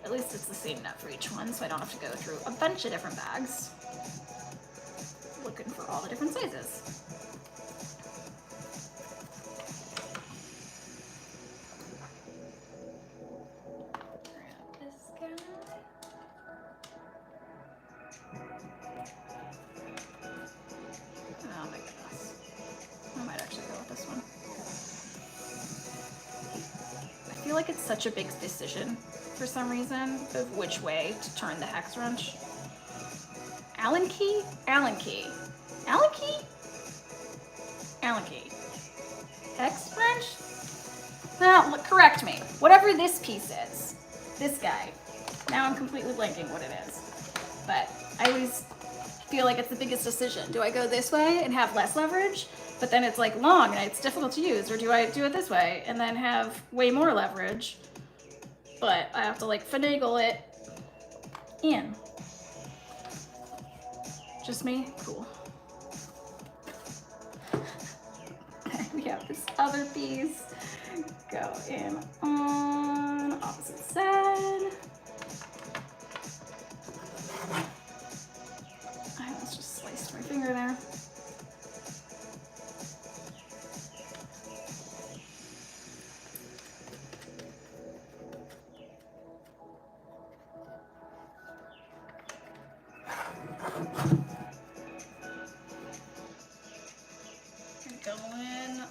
at least it's the same nut for each one, so I don't have to go through a bunch of different bags looking for all the different sizes. Grab this guy. Oh my goodness. I might actually go with this one. I feel like it's such a big decision for some reason of which way to turn the hex wrench. Allen key? Allen key. Allen key? Allen key. Hex wrench? No, correct me. Whatever this piece is. This guy. Now I'm completely blanking what it is. But I always feel like it's the biggest decision. Do I go this way and have less leverage, but then it's like long and it's difficult to use? Or do I do it this way and then have way more leverage, but I have to like finagle it in? Just me? Cool. Okay, we have this other piece go in on opposite side. I almost just sliced my finger there. Going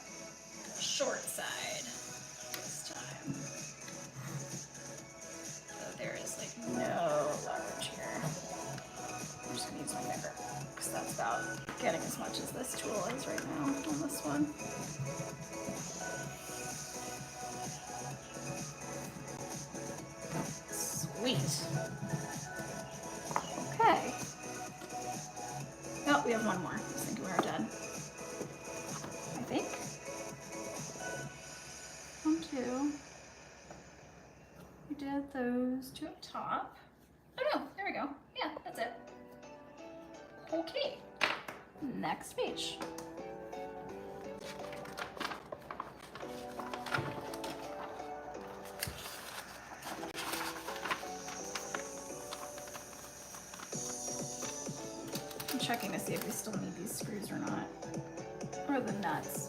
short side this time. So there is like no leverage here. I'm just gonna use my finger because that's about getting as much as this tool is right now on this one. Sweet. Okay. Oh, we have one more. I was thinking we were done. I think. 1, 2. We did those two up top. Oh no, there we go. Yeah, that's it. Okay, next page. I'm checking to see if we still need these screws or not, or the nuts,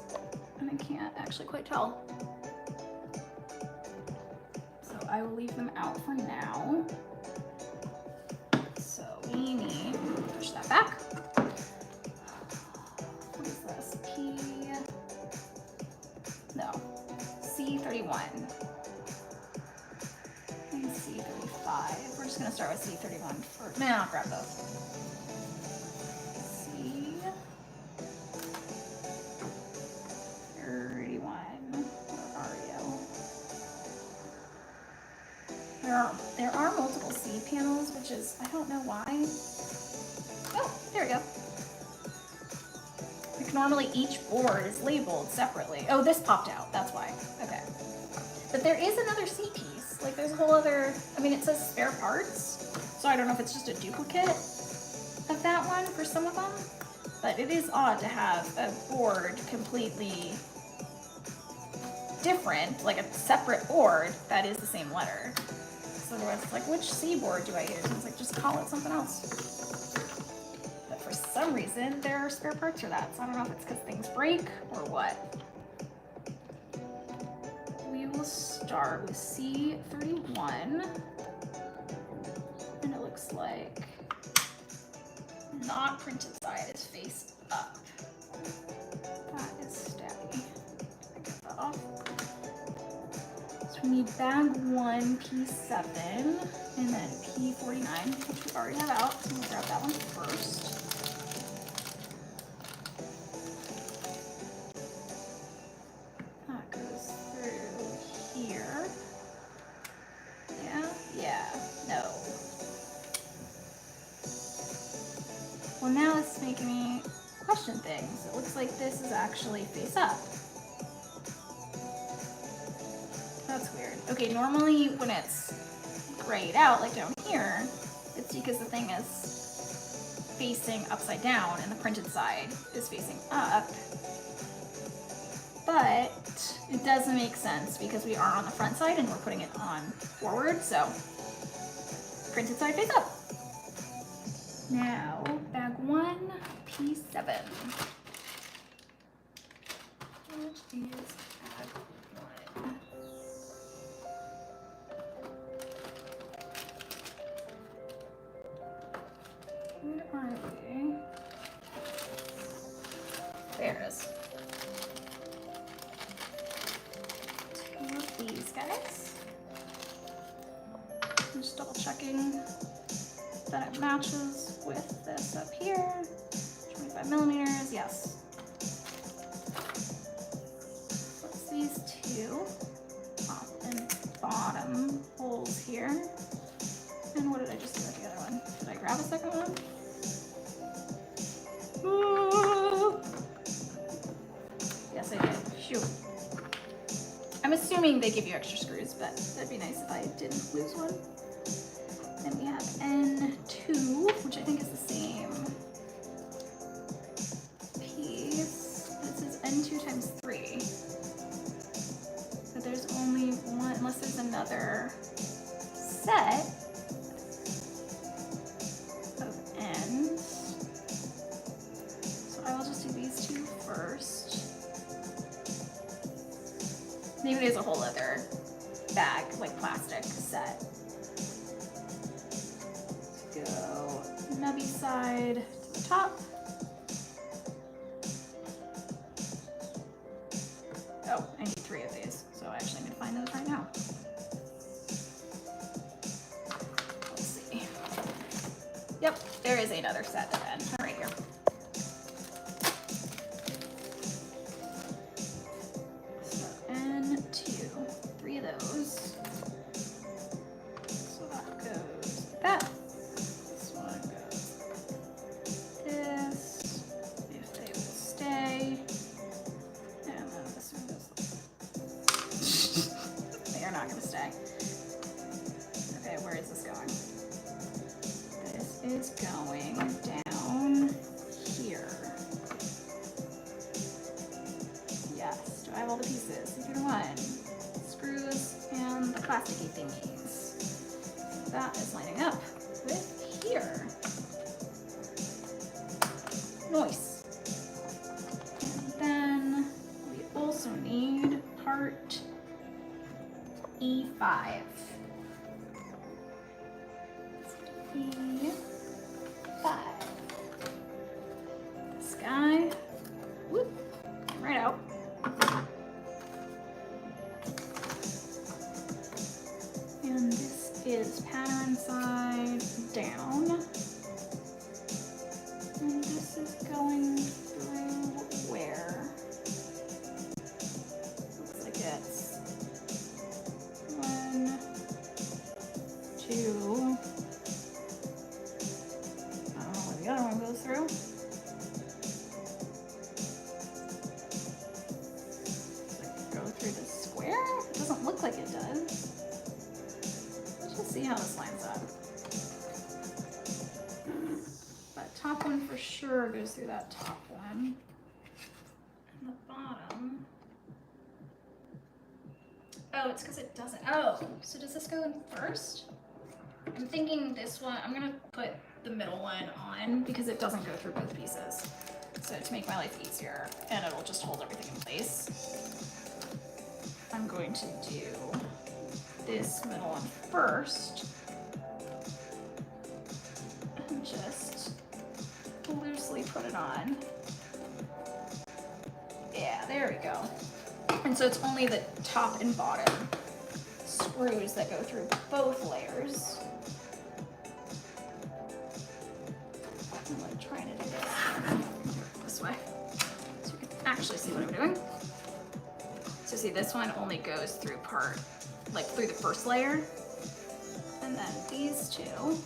and I can't actually quite tell. So I will leave them out for now. So we need to push that back. What is this? C31. And C35. We're just gonna start with C31 first. No, I'll grab those. There are multiple C panels, which is, I don't know why. Oh, there we go. Like normally each board is labeled separately. Oh, this popped out, that's why. Okay. But there is another C piece. Like there's a whole other, I mean, it says spare parts. So I don't know if it's just a duplicate of that one for some of them. But it is odd to have a board completely different, like a separate board that is the same letter. So otherwise it's like, which C board do I use? And it's like, just call it something else. But for some reason, there are spare parts for that. So I don't know if it's because things break or what. We will start with C31. And it looks like not printed side is face up. That is stabby. Get that off. We need bag 1, P7, and then P49, which we already have out, so we'll grab that one first. That goes through here. Yeah, no. Well, now it's making me question things. It looks like this is actually face up. That's weird. Okay, normally when it's grayed out, like down here, it's because the thing is facing upside down and the printed side is facing up. But it doesn't make sense because we are on the front side and we're putting it on forward, so printed side face up. Now, bag 1, P7. Which is bag 1. Where are we? There it is. 2 of these guys. I'm just double checking that it matches with this up here. 25 millimeters, yes. What's these 2 top and bottom holes here? And what did I just do with the other one? Did I grab a second one? Ooh. Yes, I did. Shoot. I'm assuming they give you extra screws, but that'd be nice if I didn't lose one. Then we have N2, which I think is the same piece. This is N2 times 3. another set of ends. So I will just do these two first. Maybe there's a whole other bag, like plastic set. Let's go nubby side to the top. Oh, I need 3 of these, so I actually need to find those right now. Let's see. Yep, there is another set of ends right here. So N2, 3 of those. So that goes like that. This one goes like this, if they will stay. And then this one goes like they are not going to stay. Okay, where is this going? This is going down here. Yes, do I have all the pieces? 3, 2, 1. Screws and the plasticky thingies. That is lining up with here. Nice. And then we also need part E5. E5. This guy, whoop, right out. And this is pattern side down. And this is going through where? Looks like it's 1, 2. I don't know where the other one goes through. Does it go through the square? It doesn't look like it does. Let's just see how this lines up. That top one for sure goes through that top one. And the bottom. Oh, it's because it doesn't. Oh, so does this go in first? I'm thinking this one, I'm gonna put the middle one on because it doesn't go through both pieces. So to make my life easier, and it'll just hold everything in place, I'm going to do this middle one first. And just loosely put it on. Yeah, there we go. And so it's only the top and bottom screws that go through both layers. I'm like trying to do this way so you can actually see what I'm doing. So see, this one only goes through like through the first layer, and then these two go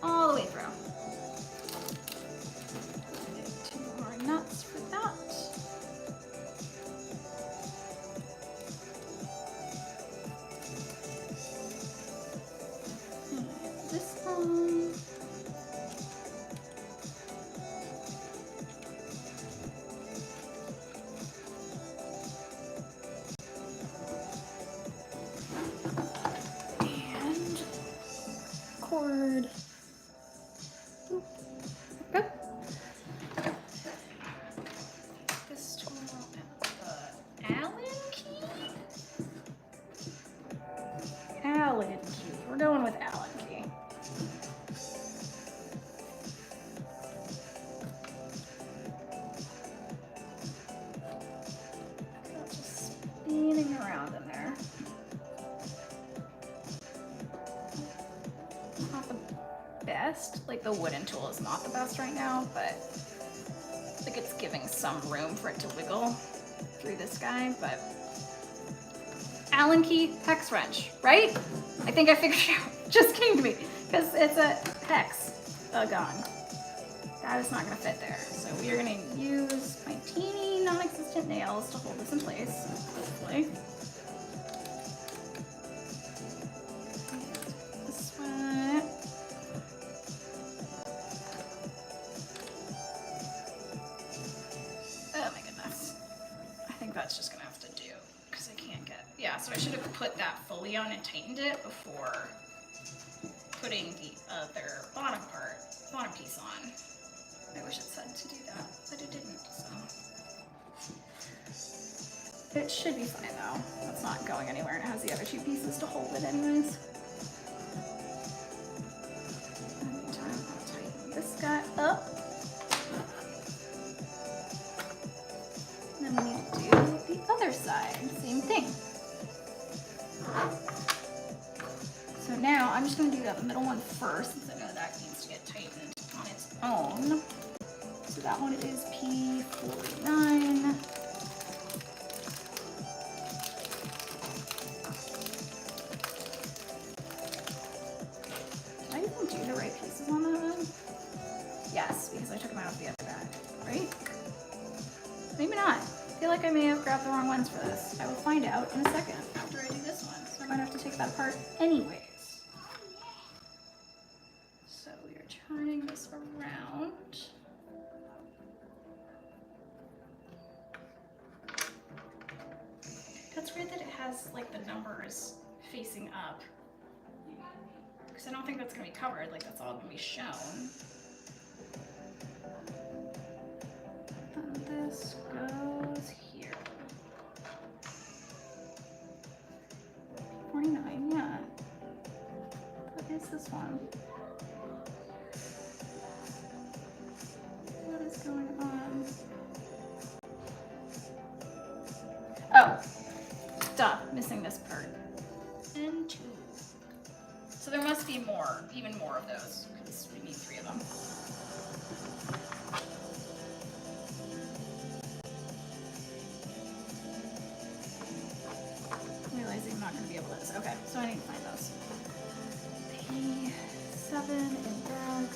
all the way through. Get 2 more nuts for that. And this one. Cord. Boop. Boop. This tool and the Allen key. Allen key. We're going with Allen key. That's just spinning around in there. Not the best. Like the wooden tool is not the best right now, but like it's giving some room for it to wiggle through this guy. But Allen key, hex wrench, right? I think I figured it out. Just came to me because it's a hex gun. That is not going to fit there. So we are going to use my teeny non-existent nails to hold this in place, hopefully. That's just gonna have to do because I can't get, yeah, so I should have put that fully on and tightened it before putting the other bottom piece on. I wish it said to do that, but it didn't, so. It should be fine though. It's not going anywhere and it has the other two pieces to hold it anyways. In the meantime, I'll tighten this guy up. And then we need to do the other side, same thing. So now I'm just going to do that middle one first, since I know that needs to get tightened on its own. So that one is P49. Did I even do the right pieces on that one? Yes, because I took them out of the other bag, right? Maybe not. I feel like I may have grabbed the wrong ones for this. I will find out in a second after I do this one. So I might have to take that apart anyways. So we are turning this around. That's weird that it has like the numbers facing up. Because I don't think that's going to be covered. Like that's all going to be shown. Then this goes here. 49, yeah. What is this one? What is going on? Oh, duh, missing this part. And 2. So there must be more, even more of those, because we need 3 of them. Realizing I'm not going to be able to. Okay, so I need to find those. P7 in bag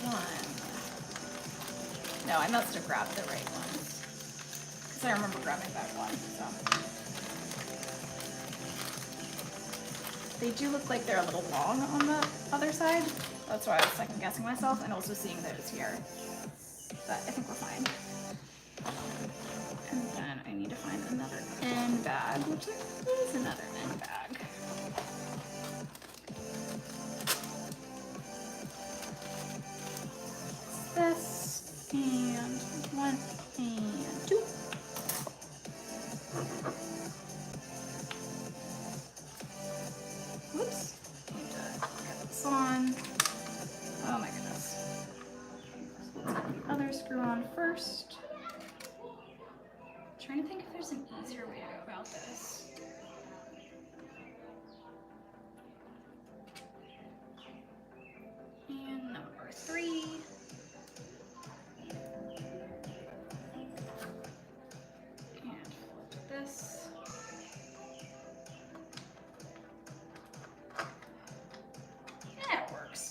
1. No, I must have grabbed the right ones. Because I remember grabbing bag 1. So. They do look like they're a little long on the other side. That's why I was second guessing myself and also seeing those here. But I think we're fine. And then I need to find another end bag, which there is another end bag. This and 1 and 2. Whoops. Need to get this on. Oh my goodness. So let's get the other screw on first. Trying to think if there's an easier way to go about this. And number 3. And flip this. Yeah, it works.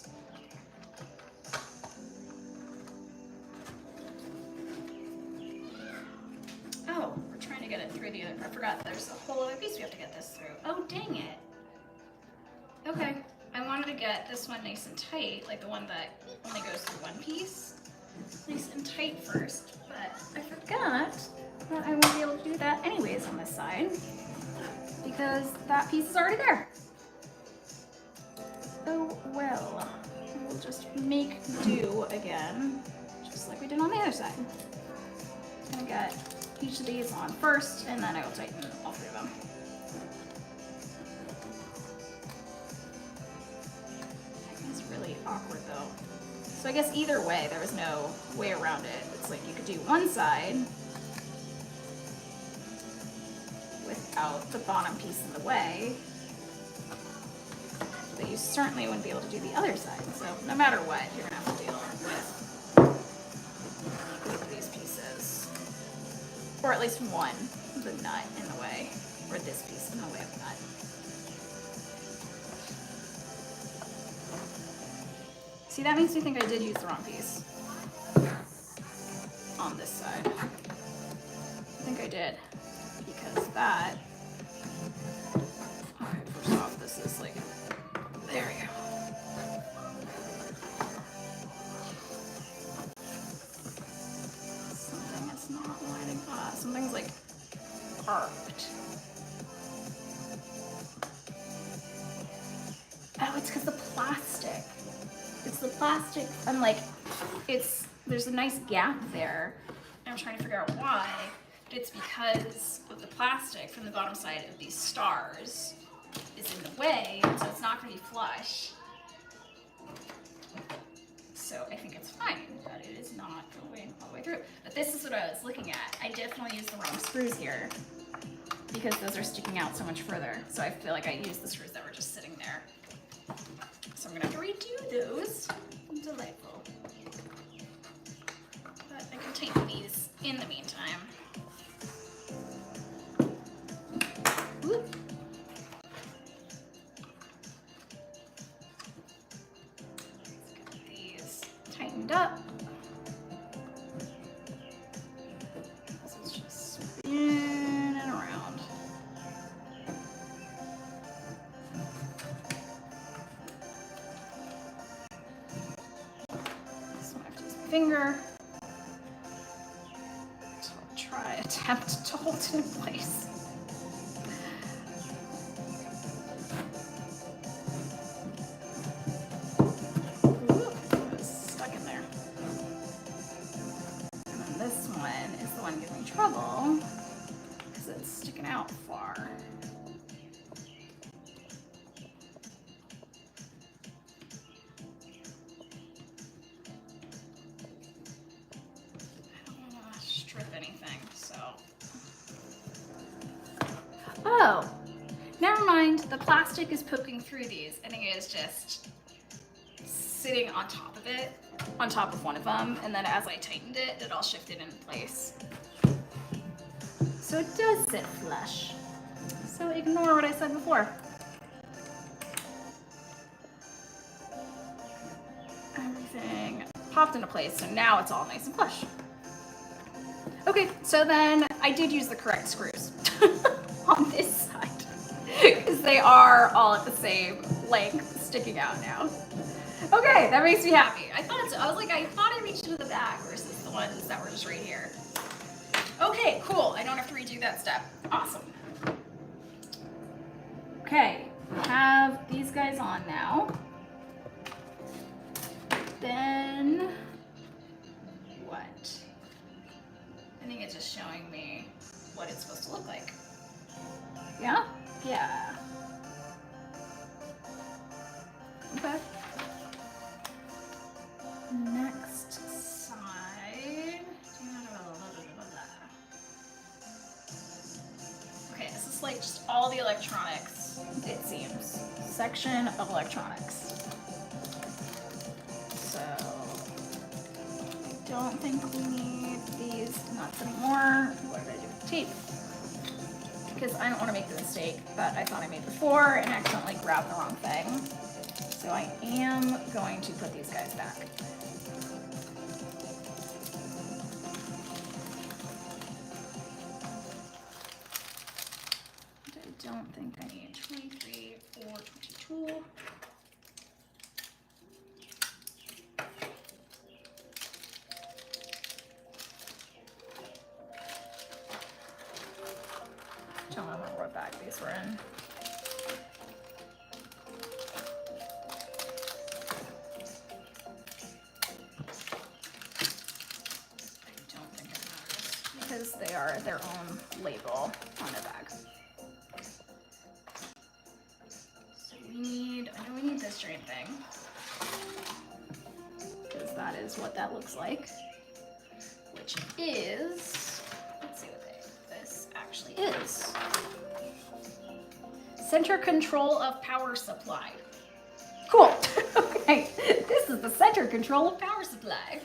Oh, we're trying to get it through the other part. I forgot there's a whole other piece we have to get this through. Oh, dang it. Okay, I wanted to get this one nice and tight, like the one that only goes through one piece. Nice and tight first, but I forgot that I won't be able to do that anyways on this side because that piece is already there. Oh well, we'll just make do again, just like we did on the other side. I'm gonna get each of these on first, and then I will tighten all 3 of them. It's really awkward though. So I guess either way, there was no way around it. It's like you could do one side without the bottom piece in the way, but you certainly wouldn't be able to do the other side. So no matter what, you're gonna have to deal with these pieces. Or at least one, the nut in the way, or this piece in the way of the nut. See, that makes me think I did use the wrong piece on this side. I think I did, because that, okay, first off, this is like, there we go. Something is not lining up. Something's like arced. plastic, I'm like, there's a nice gap there. I'm trying to figure out why. But it's because of the plastic from the bottom side of these stars is in the way, so it's not going to be flush. So I think it's fine, but it is not going all the way through. But this is what I was looking at. I definitely used the wrong screws here because those are sticking out so much further. So I feel like I used the screws that were just sitting there. So I'm gonna have to redo those. Delightful. But I can tighten these in the meantime. Whoop. Tightened up. This is just spinning around. So I have to use my finger to attempt to hold it in place. Trouble because it's sticking out far. I don't want to strip anything, so. Oh, never mind. The plastic is poking through these. I think it is just sitting on top of it, on top of one of them, and then as I tightened it, it all shifted into place. So it does sit flush. So ignore what I said before. Everything popped into place, so now it's all nice and flush. Okay, so then I did use the correct screws on this side because they are all at the same length sticking out now. Okay, that makes me happy. I thought I reached into the back versus the ones that were just right here. Okay, cool. I don't have to redo that step. Awesome. Okay, have these guys on now. Then what? I think it's just showing me what it's supposed to look like. Yeah? Yeah. Okay. Next side. Okay, this is like just all the electronics, it seems. Section of electronics. So, I don't think we need these nuts anymore. What did I do with the tape? Because I don't want to make the mistake that I thought I made before and accidentally grabbed the wrong thing. So I am going to put these guys back. I don't think I need 23 or 22. Don't remember what bag these were in. I don't think it matters because they are their own label on their bags. So I know we need this drain thing because that is what that looks like, which is, let's see what this actually is. Center control of power supply. Cool. Okay, this is the center control of power supply.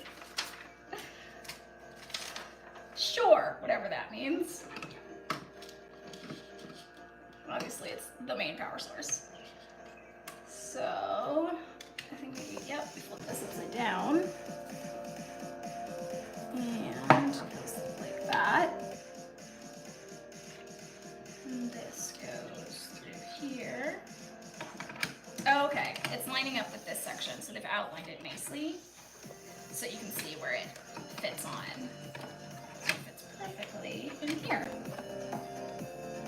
Sure, whatever that means. Obviously, it's the main power source. So, I think maybe, yep, we flip this upside down. And just like that. And this goes through here. Oh, okay, it's lining up with this section, so they've outlined it nicely. So you can see where it fits on. It fits perfectly in here.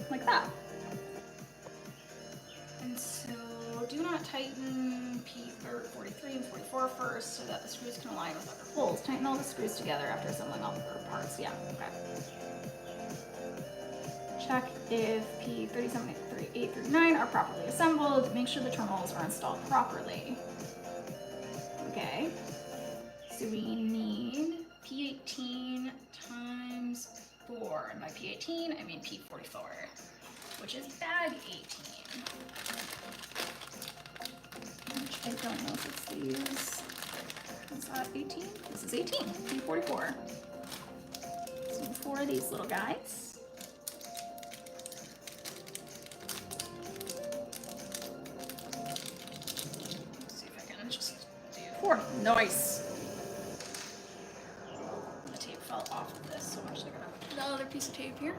Like that. And so do not tighten P43 and 44. P44 first so that the screws can align with other holes. Tighten all the screws together after assembling all the parts. Yeah, okay. Check if P37, 38 through 9 are properly assembled. Make sure the terminals are installed properly. Okay. So we need P18 times 4. And by P18, I mean P44, which is bag 18. Which I don't know if it's these. Is that 18? This is 18, P44. So 4 of these little guys. Let's see if I can just do 4. Nice. The tape fell off of this, so I'm actually gonna put another piece of tape here.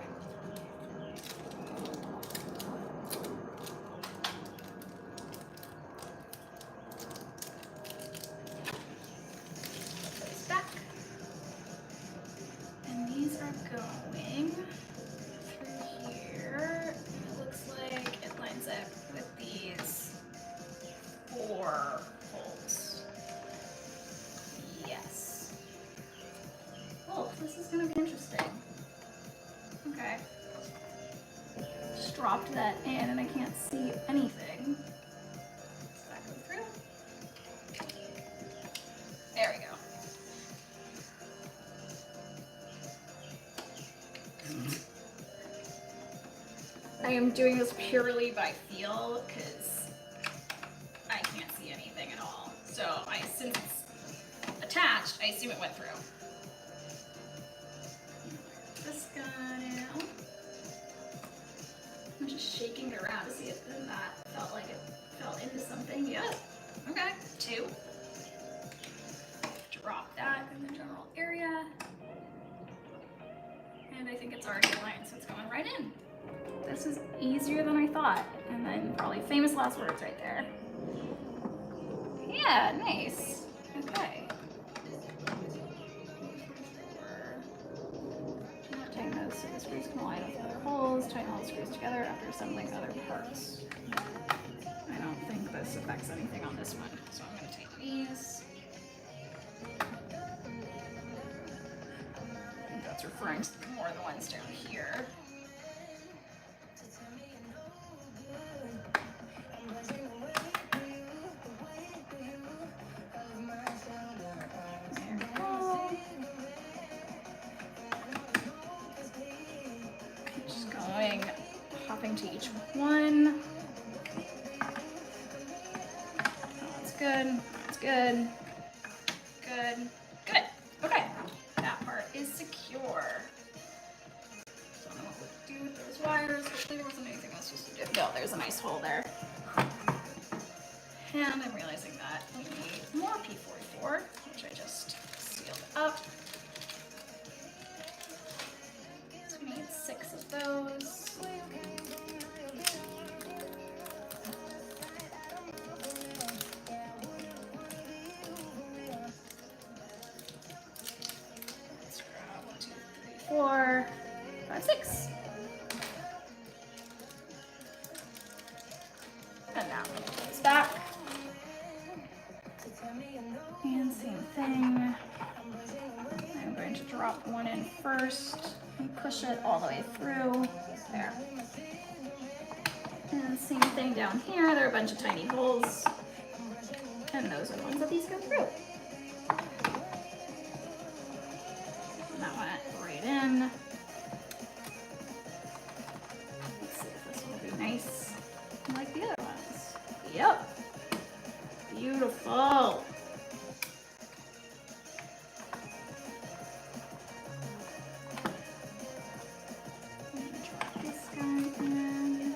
This is going to be interesting. Okay. Just dropped that in and I can't see anything. Does that go through? There we go. I am doing this purely by feel because I can't see anything at all. So since it's attached, I assume it went through. This guy now. I'm just shaking it around to see if that felt like it fell into something. Yep. Okay. 2. Drop that in the general area. And I think it's already aligned, so it's going right in. This is easier than I thought. And then probably famous last words right there. Yeah, nice. Okay. So the screws can align with other holes, tighten all the screws together after assembling other parts. I don't think this affects anything on this one, so I'm going to take these. I think that's referring to more of the ones down here. Hopping to each one. Oh, that's good. That's good. Good. Good. Okay. That part is secure. Don't know what to do with those wires. Hopefully there wasn't anything else supposed to do. No, there's a nice hole there. And I'm realizing that we need more P44, which I just sealed up. So we need 6 of those. Let's grab 1, 2, 3, 4, 5, 6. And now it's back. And same thing. I'm going to drop one in first and push it all the way through. There. And same thing down here. There are a bunch of tiny holes. And those are the ones that these go through. And that went right in. Let's see if this will be nice like the other ones. Yep. Beautiful. Drop this guy in.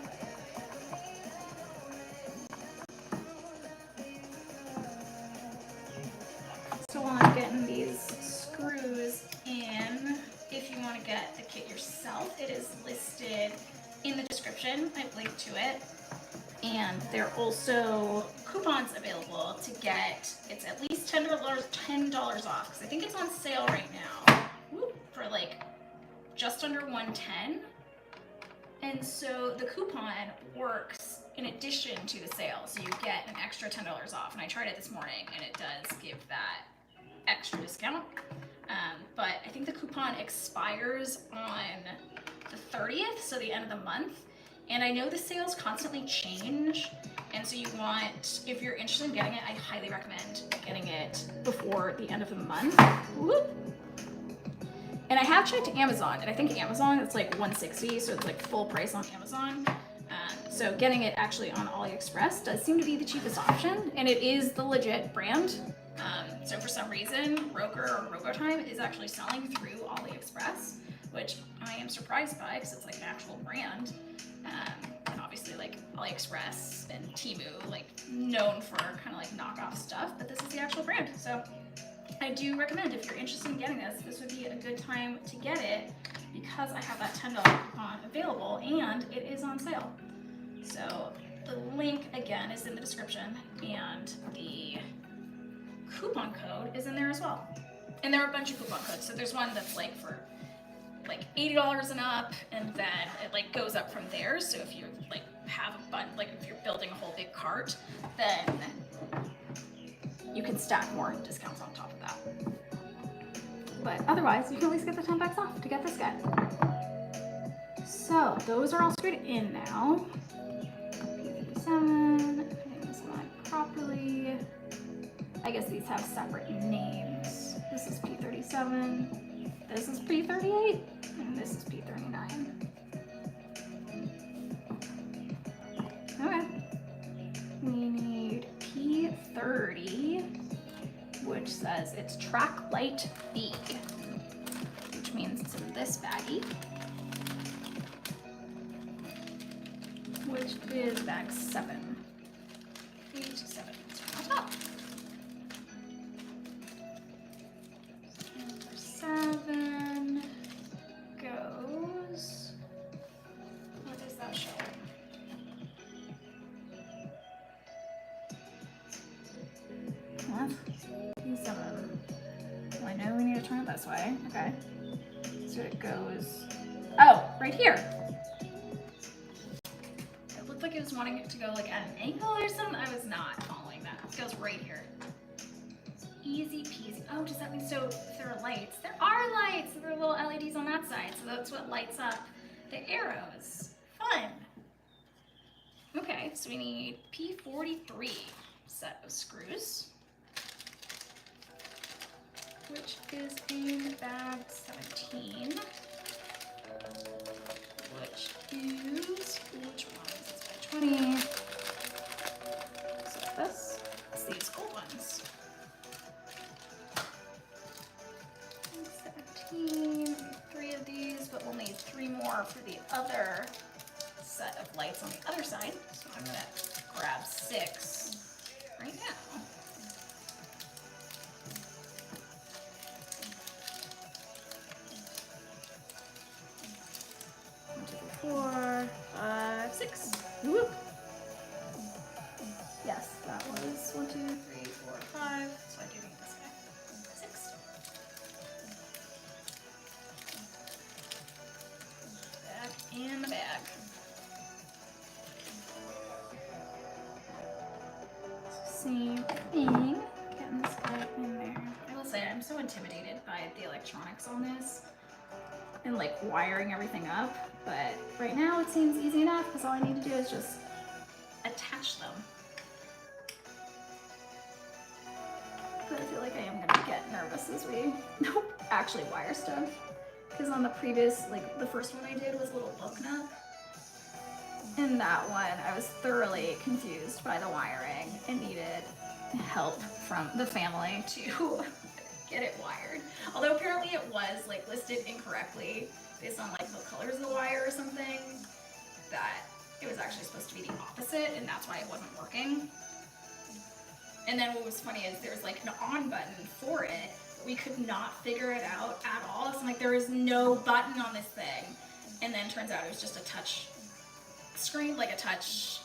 So while I'm getting these screws in, if you want to get the kit yourself, it is listed in the description. I've linked to it. And there are also coupons available to get, it's at least $10 off, because I think it's on sale right now. Whoop, for like just under $110. And so the coupon works in addition to the sale, so you get an extra $10 off. And I tried it this morning, and it does give that extra discount. But I think the coupon expires on the 30th, so the end of the month. And I know the sales constantly change, and so you want, if you're interested in getting it, I highly recommend getting it before the end of the month. Whoop. And I have checked Amazon, and I think Amazon it's like $160, so it's like full price on Amazon. So getting it actually on AliExpress does seem to be the cheapest option, and it is the legit brand. So for some reason, ROKR or Robotime is actually selling through AliExpress, which I am surprised by because it's like an actual brand. And obviously like AliExpress and Temu, like known for kind of like knockoff stuff, but this is the actual brand. So I do recommend if you're interested in getting this, this would be a good time to get it because I have that $10 coupon available and it is on sale. So the link again is in the description and the coupon code is in there as well. And there are a bunch of coupon codes. So there's one that's like for like $80 and up, and then it like goes up from there. So if you like have a bunch, like if you're building a whole big cart, then you can stack more discounts on top of that. But otherwise, you can at least get the $10 off to get this guy. So those are all screwed in now. P37, putting this one properly. I guess these have separate names. This is P37, this is P38, and this is P39. Okay. We need P30, which says it's track light B, which means it's in this baggie, which is bag 7. 8, 7, on top. Number 7 goes, what is that showing? What? P7. Well, I know we need to turn it this way. Okay. So it goes, oh, right here. It looked like it was wanting it to go like at an angle or something. I was not following that. It goes right here. Easy peasy. Oh, does that mean so if there are lights? There are lights. There are little LEDs on that side. So that's what lights up the arrows. Fun. Okay, so we need P43 set of screws, which is in bag 17, which is, which one is this, bag 20? So this, it's these gold ones. 17, 3 of these, but we'll need 3 more for the other set of lights on the other side. So I'm gonna grab 6 right now. 1, 2, 3, 4, 5, 6. Whoop. Yes, that was 1, 2, 3, 4, 5. So I do need this guy. 6. Back in the bag. Same thing. Getting this guy in there. I will say I'm so intimidated by the electronics on this and like wiring everything up, but right now it seems easy enough because all I need to do is just attach them. But I feel like I am gonna get nervous as we actually wire stuff, because on the previous, like the first one I did was a little book nut. In that one, I was thoroughly confused by the wiring and needed help from the family to get it wired. Although apparently it was like listed incorrectly based on like the colors of the wire or something, that it was actually supposed to be the opposite, and that's why it wasn't working. And then what was funny is there's like an on button for it, but we could not figure it out at all. So I'm like, there is no button on this thing. And then turns out it was just a touch screen, like a touch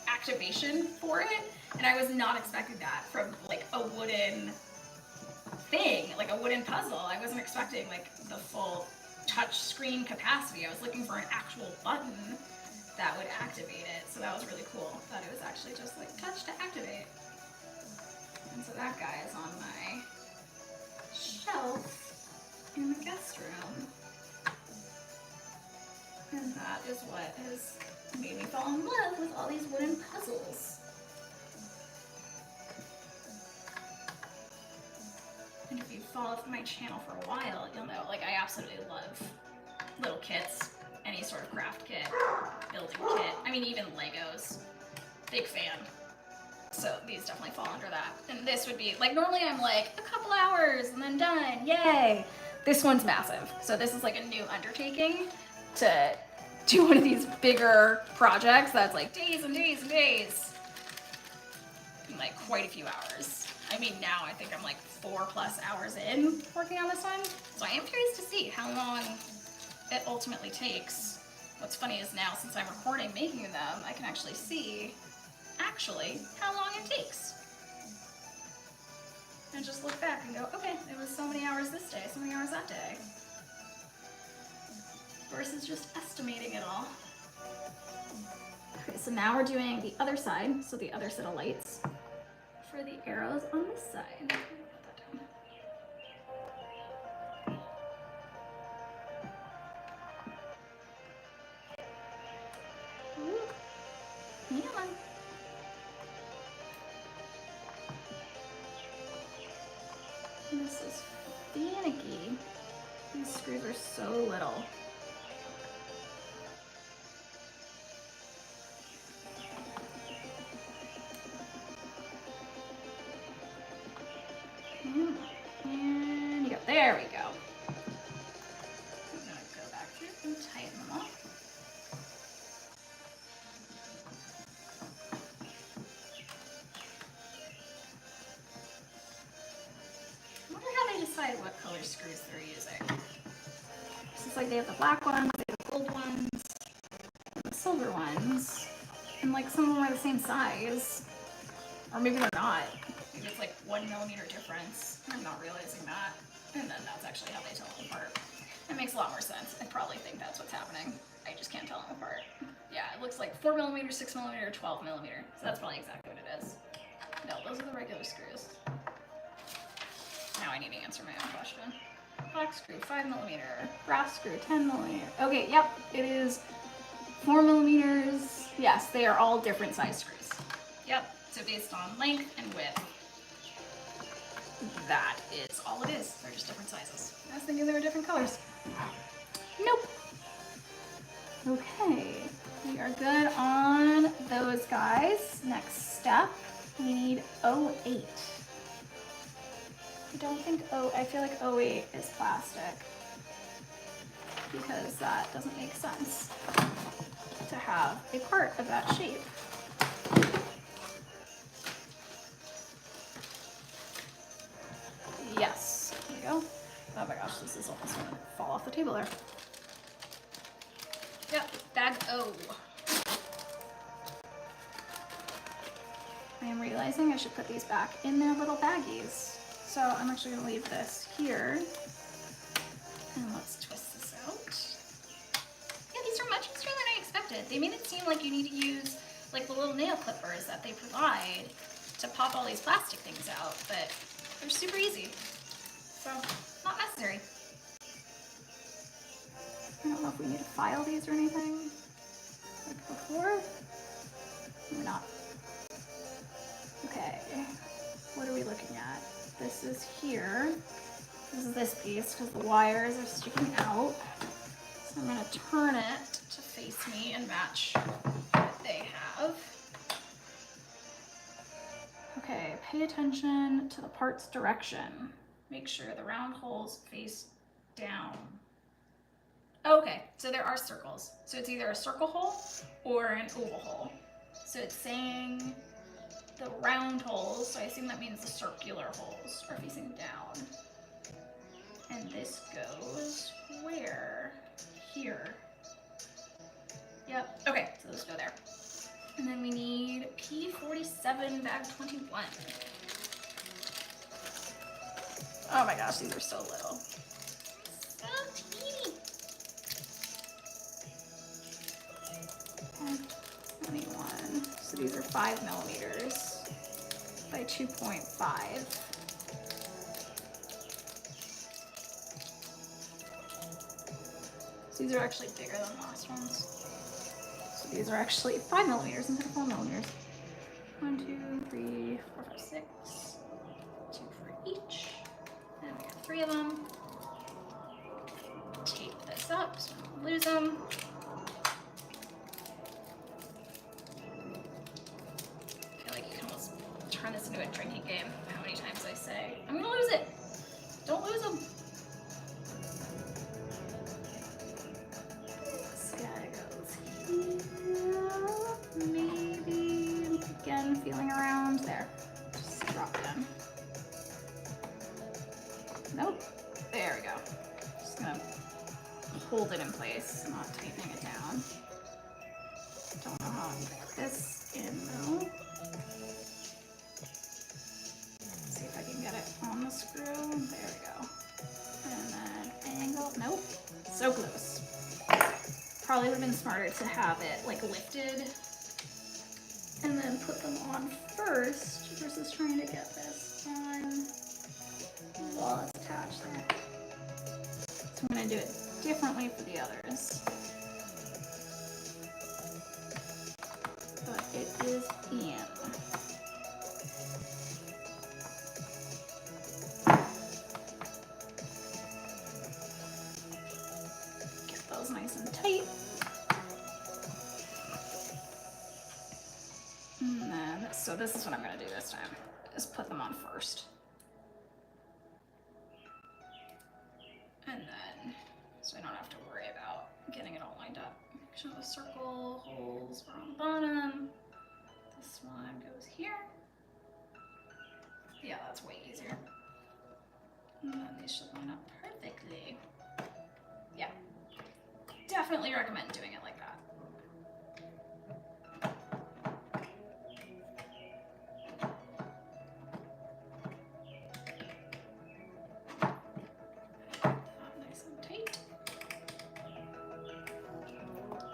activation for it, and I was not expecting that from like a wooden thing, like a wooden puzzle. I wasn't expecting like the full touch screen capacity. I was looking for an actual button, that would activate it. So that was really cool. Thought it was actually just like touch to activate. And so that guy is on my shelf in the guest room. And that is what has made me fall in love with all these wooden puzzles. And if you followed my channel for a while, you'll know, like, I absolutely love little kits, any sort of craft kit, building kit. I mean, even Legos. Big fan. So these definitely fall under that. And this would be, like, normally I'm like, a couple hours and then done, yay. This one's massive. So this is like a new undertaking to do one of these bigger projects that's like days and days and days. And like quite a few hours. I mean, now I think I'm like 4+ hours in working on this one. So I am curious to see how long it ultimately takes. What's funny is now, since I'm recording making them, I can actually see how long it takes. And just look back and go, okay, it was so many hours this day, so many hours that day. Versus just estimating it all. Okay, so now we're doing the other side, so the other set of lights for the arrows on this side. Put that down. Ooh. Come on. This is finicky. These screws are so little. And go. There we go. I'm gonna go back through and tighten them up. I wonder how they decide what color screws they're using. It's like they have the black ones, they have the gold ones, and the silver ones. And like some of them are the same size. Or maybe they're not. Maybe it's like 1 millimeter difference. I'm not realizing that. And then that's actually how they tell them apart. It makes a lot more sense. I probably think that's what's happening. I just can't tell them apart. Yeah, it looks like 4 millimeter, 6 millimeter, 12 millimeter. So that's probably exactly what it is. No, those are the regular screws. Now I need to answer my own question. Black screw, 5 millimeter. Brass screw, 10 millimeter. Okay, yep, it is 4 millimeters. Yes, they are all different size screws. Yep, so based on length and width. That is all it is. They're just different sizes. I was thinking they were different colors. Nope. Okay, we are good on those guys. Next step, we need 08. I don't think I feel like 08 is plastic because that doesn't make sense to have a part of that shape. Yes, there you go. Oh my gosh, this is almost gonna fall off the table there. Yep, bag O. I am realizing I should put these back in their little baggies. So I'm actually gonna leave this here. And let's twist this out. Yeah, these are much easier than I expected. They made it seem like you need to use like the little nail clippers that they provide to pop all these plastic things out, but they're super easy. So, not necessary. I don't know if we need to file these or anything like before. Maybe not. Okay, what are we looking at? This is here. This is this piece because the wires are sticking out. So I'm going to turn it to face me and match what they have. Okay, pay attention to the part's direction. Make sure the round holes face down. Okay, so there are circles. So it's either a circle hole or an oval hole. So it's saying the round holes, so I assume that means the circular holes are facing down. And this goes where? Here. Yep, okay, so let's go there. And then we need P47 bag 21. Oh my gosh, these are so little. So teeny. 21. So these are 5 millimeters by 2.5. So these are actually bigger than the last ones. So these are actually 5 millimeters instead of 4 millimeters. 1, 2, 3, 4, 5, 6. 2 for each. And we got 3 of them. Tape this up so we don't lose them. I feel like you can almost turn this into a drinking game. How many times I say, I'm gonna lose it. Don't lose them. This guy goes here. Maybe again, feeling around there. Just drop it in. Nope. There we go. Just gonna hold it in place, not tightening it down. Don't know how to get this in though. See if I can get it on the screw. There we go. And then angle. Nope. So close. Probably would have been smarter to have it like lifted and then put them on first versus trying to get this on while it's attached there. So I'm going to do it differently for the others. But it is in. Get those nice and tight. And then, so this is what I'm going to do this time. Just put them on first. And then, so I don't have to worry about getting it all lined up. Make sure the circle holes are on the bottom. This one goes here. Yeah, that's way easier. And then these should line up perfectly. Yeah, definitely recommend doing it like that.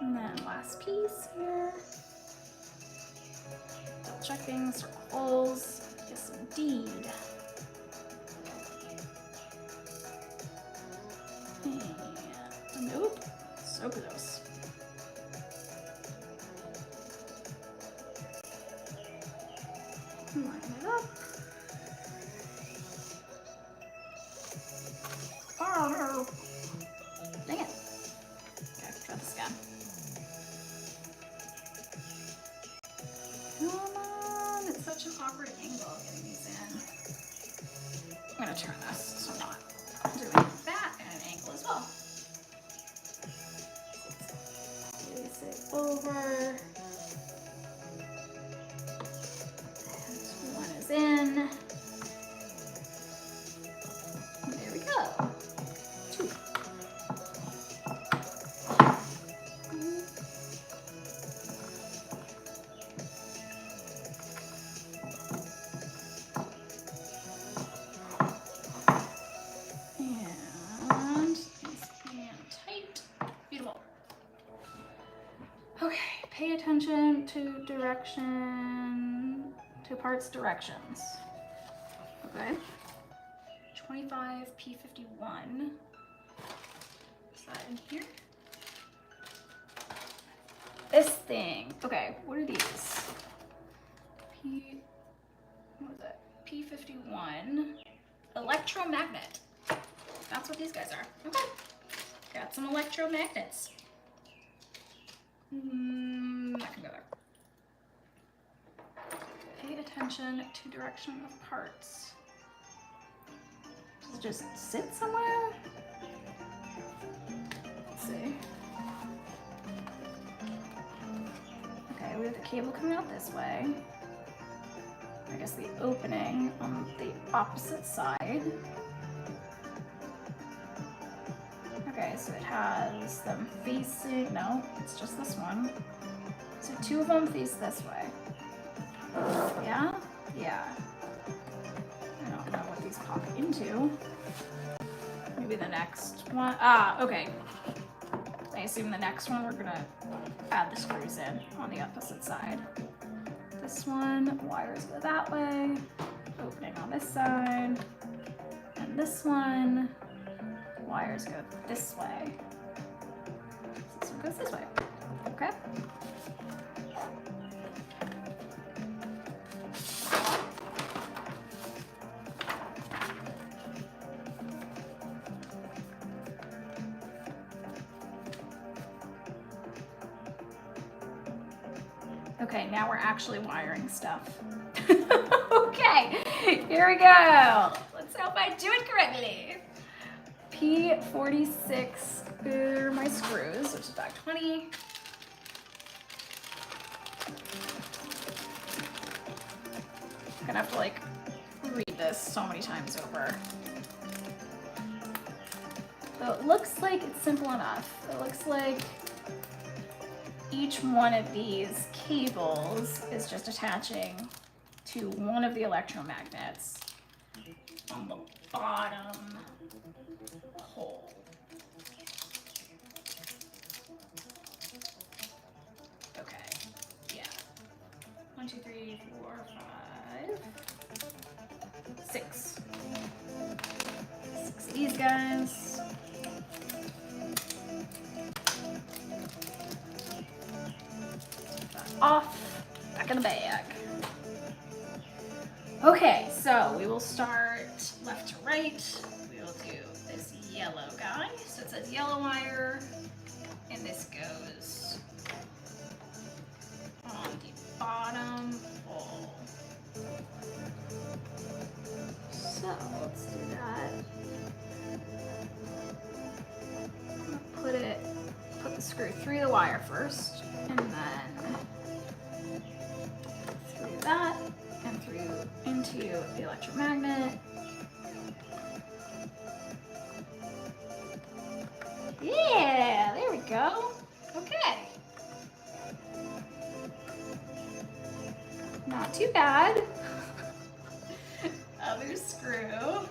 And then last piece here. Double checking circle holes. Yes, indeed. And nope, so close. Line it up. Oh, dang it. Okay, try this again. Come on, it's such an awkward angle getting these in. I'm gonna turn this so I'm not doing that at an angle as well. Place it over. And one is in. And there we go. 2. Pay attention to direction, to parts directions. Okay. 25 P51. Is that in here? This thing. Okay, what are these? What is it? P51. Electromagnet. That's what these guys are. Okay. Got some electromagnets. That can go there. Pay attention to direction of parts. Does it just sit somewhere? Let's see. Okay, we have the cable coming out this way. I guess the opening on the opposite side. Okay, so it has them facing, no, it's just this one. So 2 of them face this way. Yeah? Yeah. I don't know what these pop into. Maybe the next one. Ah, okay. I assume the next one we're gonna add the screws in on the opposite side. This one, wires go that way, opening on this side, and this one, wires go this way. This one goes this way, okay? Okay, now we're actually wiring stuff. Okay, here we go. Let's hope I do it correctly. P46 are my screws, which is back 20. I'm gonna have to like read this so many times over. So it looks like it's simple enough. It looks like each one of these cables is just attaching to one of the electromagnets on the bottom hole. Okay, yeah. 1, 2, 3, 4, 5, 6. 6 of these guys. Off, back in the bag. Okay, so we will start left to right. We will do this yellow guy. So it says yellow wire, and this goes on the bottom hole. So let's do that. I'm gonna put the screw through the wire first, and then through that, and through into the electromagnet. Yeah, there we go. Okay. Not too bad. Other screw.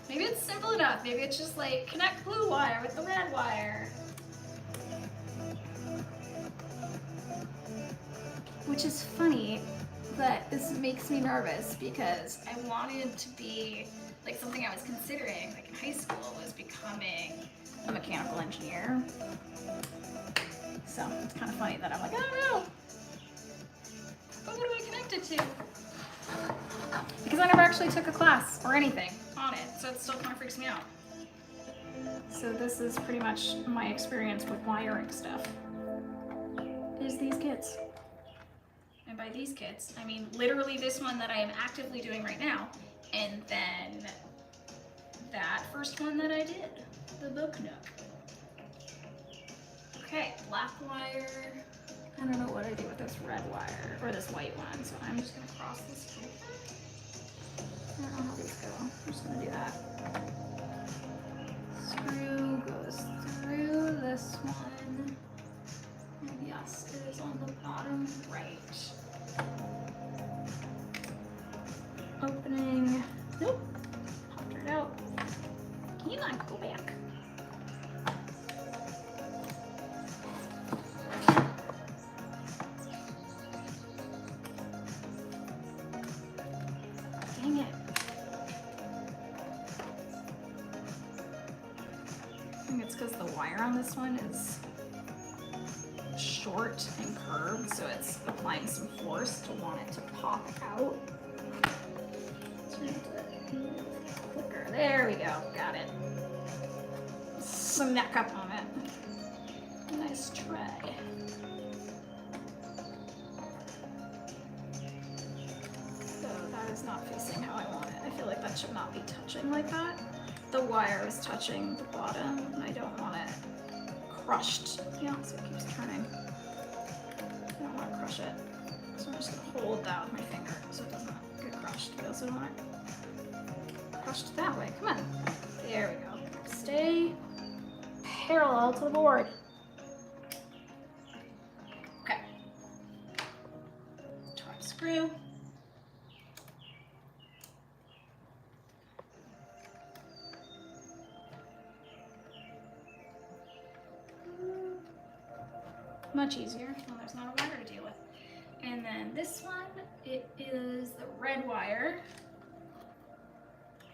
Maybe it's simple enough. Maybe it's just like connect blue wire with the red wire. Which is funny, but this makes me nervous because I wanted to be, like something I was considering, like in high school, was becoming a mechanical engineer. So it's kind of funny that I'm like, I don't know. But what do I connect it to? Because I never actually took a class or anything on it, so it still kind of freaks me out. So this is pretty much my experience with wiring stuff, is these kits. And by these kits, I mean literally this one that I am actively doing right now, and then that first one that I did, the book nook. Okay, black wire. I don't know what I do with this red wire, or this white one, so I'm just gonna cross this over. I don't know how these go. I'm just gonna do that. Screw goes through this one. And yes, it is on the bottom right. Opening. Nope. Popped it out. Can you not go back? Dang it. I think it's because the wire on this one is short and curved, so it's applying some force to want it to pop out. Clicker. There we go. Got it. Some neck up on it. Nice try. So that is not facing how I want it. I feel like that should not be touching like that. The wire is touching the bottom, and I don't want it crushed. Yeah, so it keeps turning. I don't want to crush it. So I'm just going to hold that with my finger so it doesn't get crushed. But I also don't want it crushed that way. Come on. There we go. Stay parallel to the board. Okay. Top screw. Much easier when there's not a wire to deal with. And then this one, it is the red wire.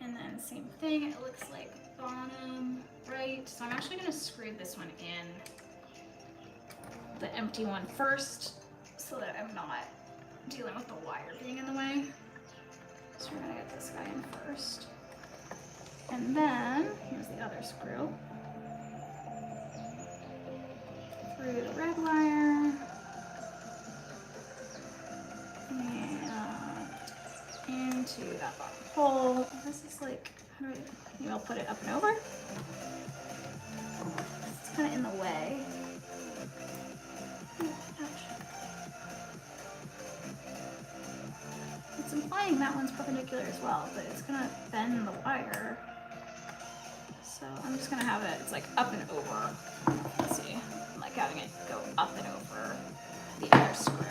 And then same thing, it looks like bottom right. So I'm actually gonna screw this one in, the empty one first, so that I'm not dealing with the wire being in the way. So we're gonna get this guy in first. And then, here's the other screw. Through the red wire. And into that bottom hole. This is like, how do I, maybe I'll put it up and over. It's kind of in the way. It's implying that one's perpendicular as well, but it's gonna bend the wire. So I'm just gonna have it, it's like up and over. Let's see, I'm like having it go up and over the other screw.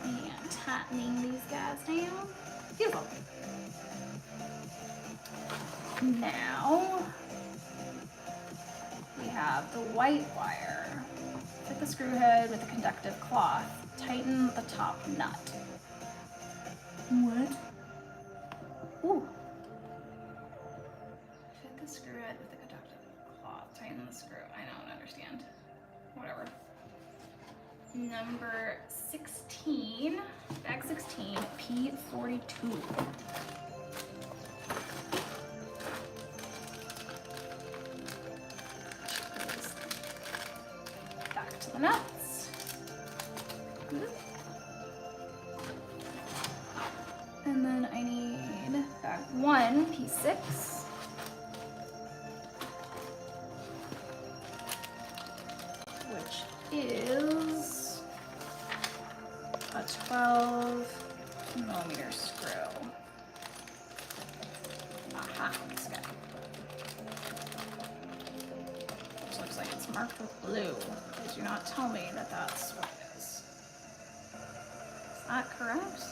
And tightening these guys down. Beautiful. Now we have the white wire. Fit the screw head with a conductive cloth. Tighten the top nut. What? Ooh. Fit the screw head with a conductive cloth. Tighten the screw. I don't understand. Whatever. Number 16, bag 16, P42. Back to the nuts. And then I need bag 1, P6. Which is a 12mm screw. Aha, this guy. Which looks like it's marked with blue. Please do not tell me that that's what it is. Is that correct?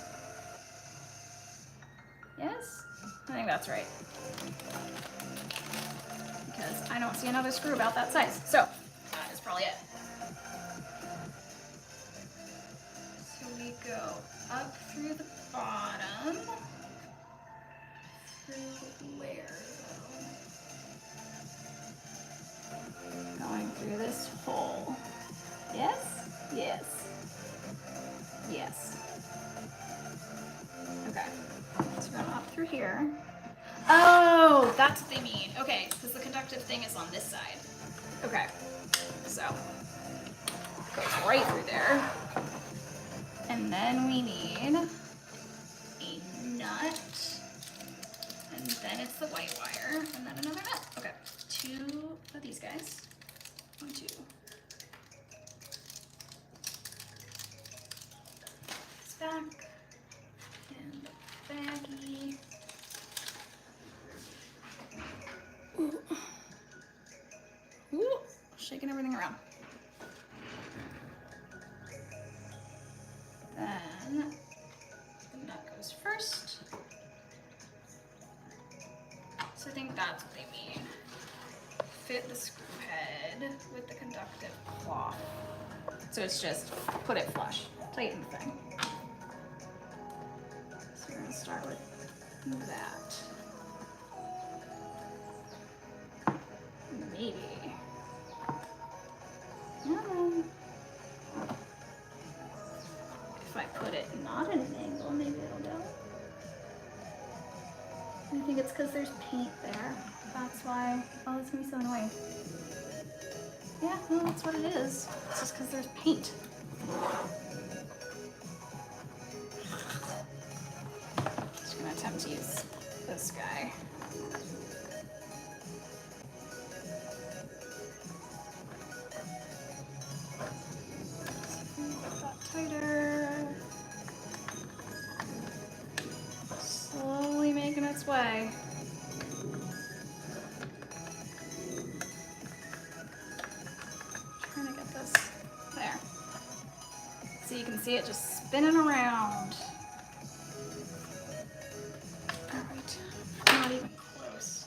Yes? I think that's right. Because I don't see another screw about that size. So, that is probably it. So we go up through the bottom. Through where though? Going through this hole. Yes? Yes. Yes. Okay. So we're going up through here. Oh, that's what they mean. Okay, because the conductive thing is on this side. Okay. So, it goes right through there. And then we need a nut. And then it's the white wire. And then another nut. Okay. 2 of these guys. 1, 2. It's back. And the baggie. Ooh. Ooh. Shaking everything around. Then the nut goes first. So I think that's what they mean. Fit the screw head with the conductive cloth. So it's just put it flush, tighten the thing. So we're gonna start with that. Maybe. If I put it not at an angle, maybe it'll go. I think it's because there's paint there. That's why. Oh, it's gonna be so annoying. Yeah, well, that's what it is. It's just because there's paint. Just gonna attempt to use this guy. Tighter. Slowly making its way. Trying to get this there. So you can see it just spinning around. All right, not even close.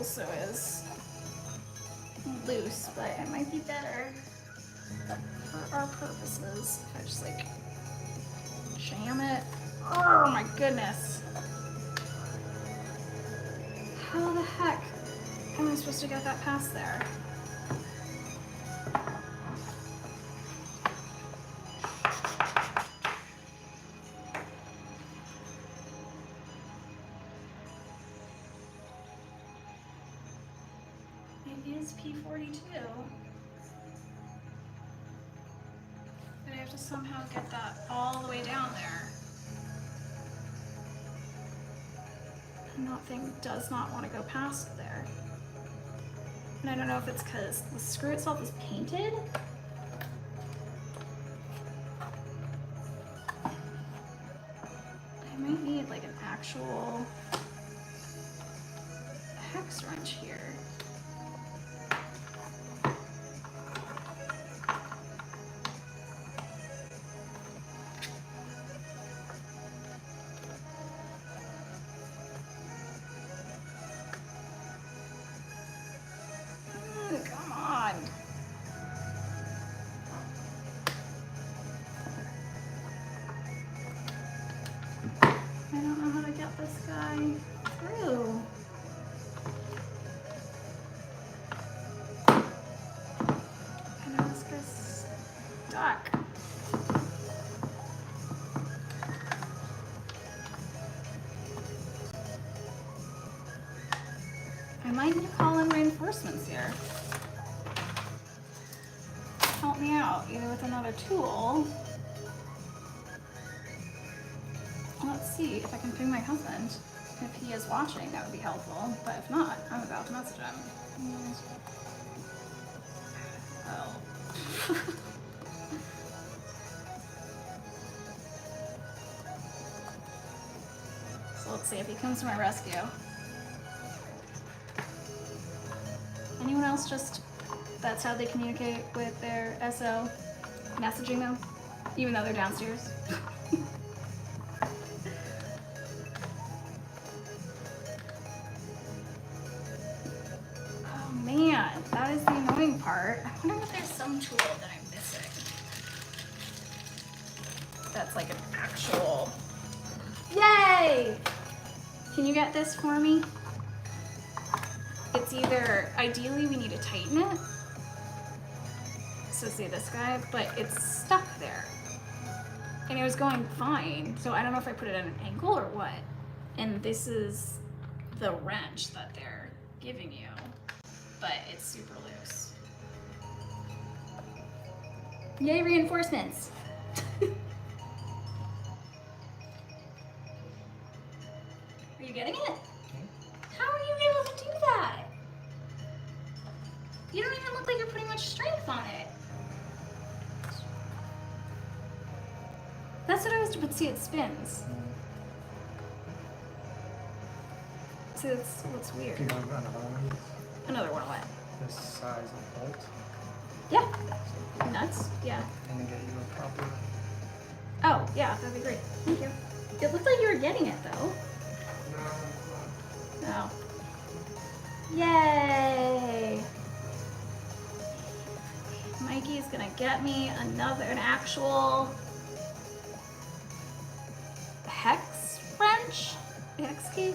also is loose, but it might be better for our purposes if I just like jam it. Oh my goodness. How the heck am I supposed to get that past there? It is P42. But I have to somehow get that all the way down there. And that thing does not want to go past there. And I don't know if it's because the screw itself is painted. I might need like an actual hex wrench here. Come on. I don't know how to get this guy through. I know this guy's stuck. I might need to call in reinforcements here. Help me out, either with another tool. Let's see if I can ping my husband. If he is watching, that would be helpful. But if not, I'm about to message him. Oh. So let's see if he comes to my rescue. Anyone else just, that's how they communicate with their SO, messaging them, even though they're downstairs? Oh man, that is the annoying part. I wonder if there's some tool that I'm missing. That's like an actual, yay! Can you get this for me? It's either, ideally we need to tighten it. So say this guy, but it's stuck there. And it was going fine. So I don't know if I put it at an angle or what. And this is the wrench that they're giving you, but it's super loose. Yay, reinforcements. Are you getting it? How are you able to do that? You don't even look like you're putting much strength on it. That's what I was, but see, it spins. See, that's what's weird. Do you want another one? Another one of what? This size of bolt. Yeah. Nuts? Yeah. And then get you a proper. Oh, yeah, that'd be great. Thank you. It looked like you were getting it, though. No. Yay! Mikey's gonna get me an actual hex wrench? Hex key?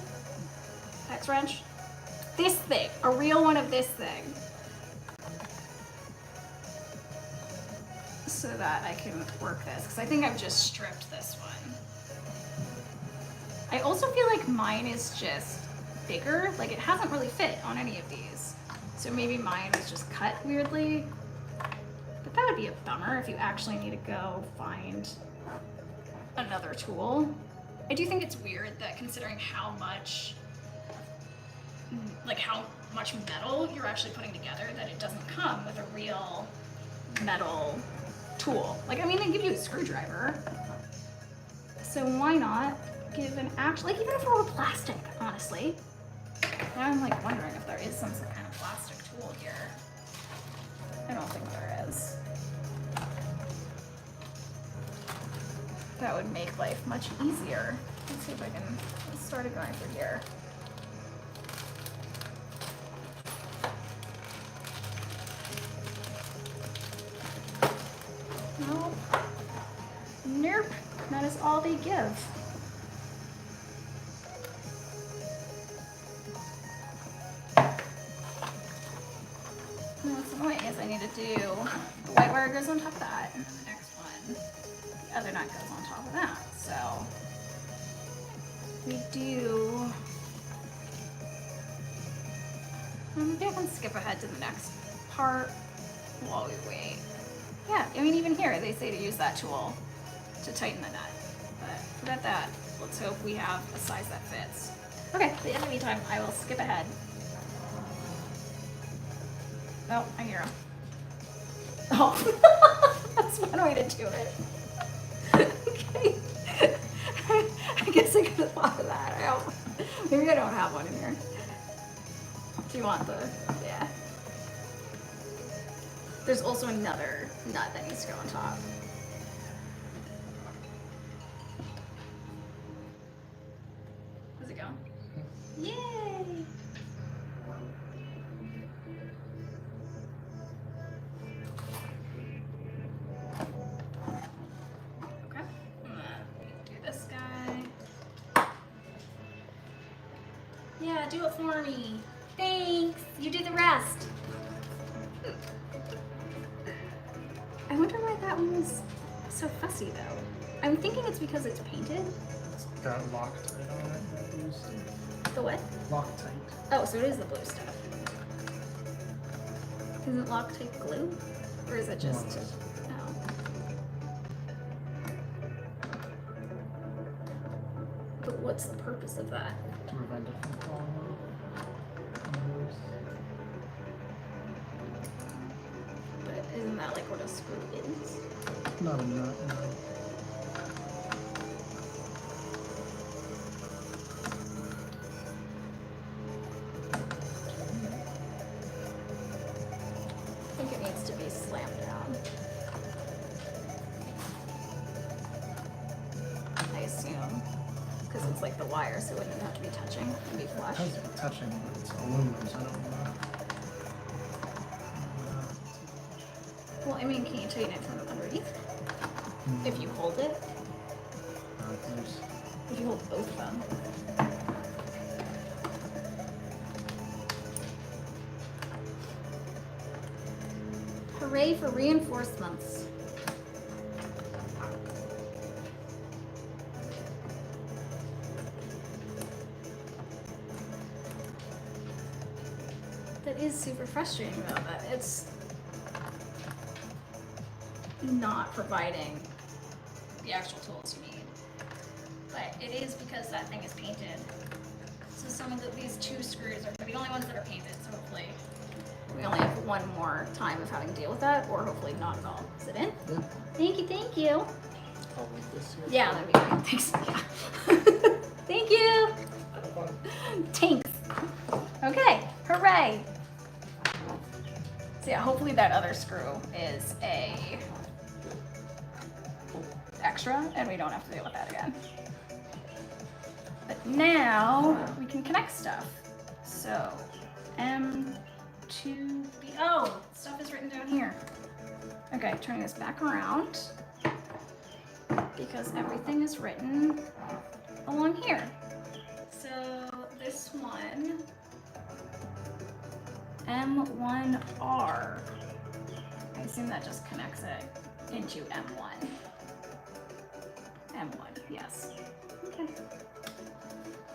Hex wrench? This thing, a real one of this thing. So that I can work this, because I think I've just stripped this one. I also feel like mine is just bigger, like it hasn't really fit on any of these. So maybe mine is just cut weirdly. But that would be a bummer if you actually need to go find another tool. I do think it's weird that considering how much metal you're actually putting together, that it doesn't come with a real metal tool. Like, I mean, they give you a screwdriver. So why not give an actual, like even if it were plastic, honestly. Now I'm like wondering if there is some kind of plastic tool here. I don't think there is. That would make life much easier. Let's see if I can start it going through here. That is all they give. And what's annoying is I need to do the white wire goes on top of that, and then the next one, the other nut goes on top of that. So we do. Maybe I can skip ahead to the next part while we wait. Yeah, I mean, even here they say to use that tool to tighten the nut, but forget that. Let's hope we have a size that fits. Okay, in the meantime, I will skip ahead. Oh, I hear him. Oh, that's one way to do it. Okay. I guess I could have thought of that. Maybe I don't have one in here. Do you want the, yeah. There's also another nut that needs to go on top. How's it going? Yay! Okay, do this guy. Yeah, do it for me. Thanks, you do the rest. I wonder why that one was so fussy though. I'm thinking it's because it's painted. It's got Loctite on it, that blue stuff. The what? Loctite. Oh, so it is the blue stuff. Isn't Loctite glue? Or is it just... No. Oh. But what's the purpose of that? To prevent it from falling off. But isn't that like what a screw is? Not a nut, no. I think it needs to be slammed down. I assume. Because it's like the wire, so it wouldn't have to be touching and be It flush. has to be touching, but it's aluminum, so I don't know. Well, I mean, can you tighten it from underneath? If you hold it? If you hold both of them. Hooray for reinforcements. That is super frustrating though, that it's not providing the actual tools you need. But it is because that thing is painted. So some of these two screws are the only ones that are painted, so hopefully we only have one more time of having to deal with that, or hopefully not at all. Is it in? Yeah. Thank you, thank you. I'll leave this here. Yeah, that'd be great. Thanks. Yeah. Thank you. Have fun. Thanks. Okay, hooray. So yeah, hopefully that other screw is a extra and we don't have to deal with that again. But now we can connect stuff. So M2B, oh, stuff is written down here. Okay, turning this back around because everything is written along here. So this one, M1R, I assume that just connects it into M1. M1, yes. Okay.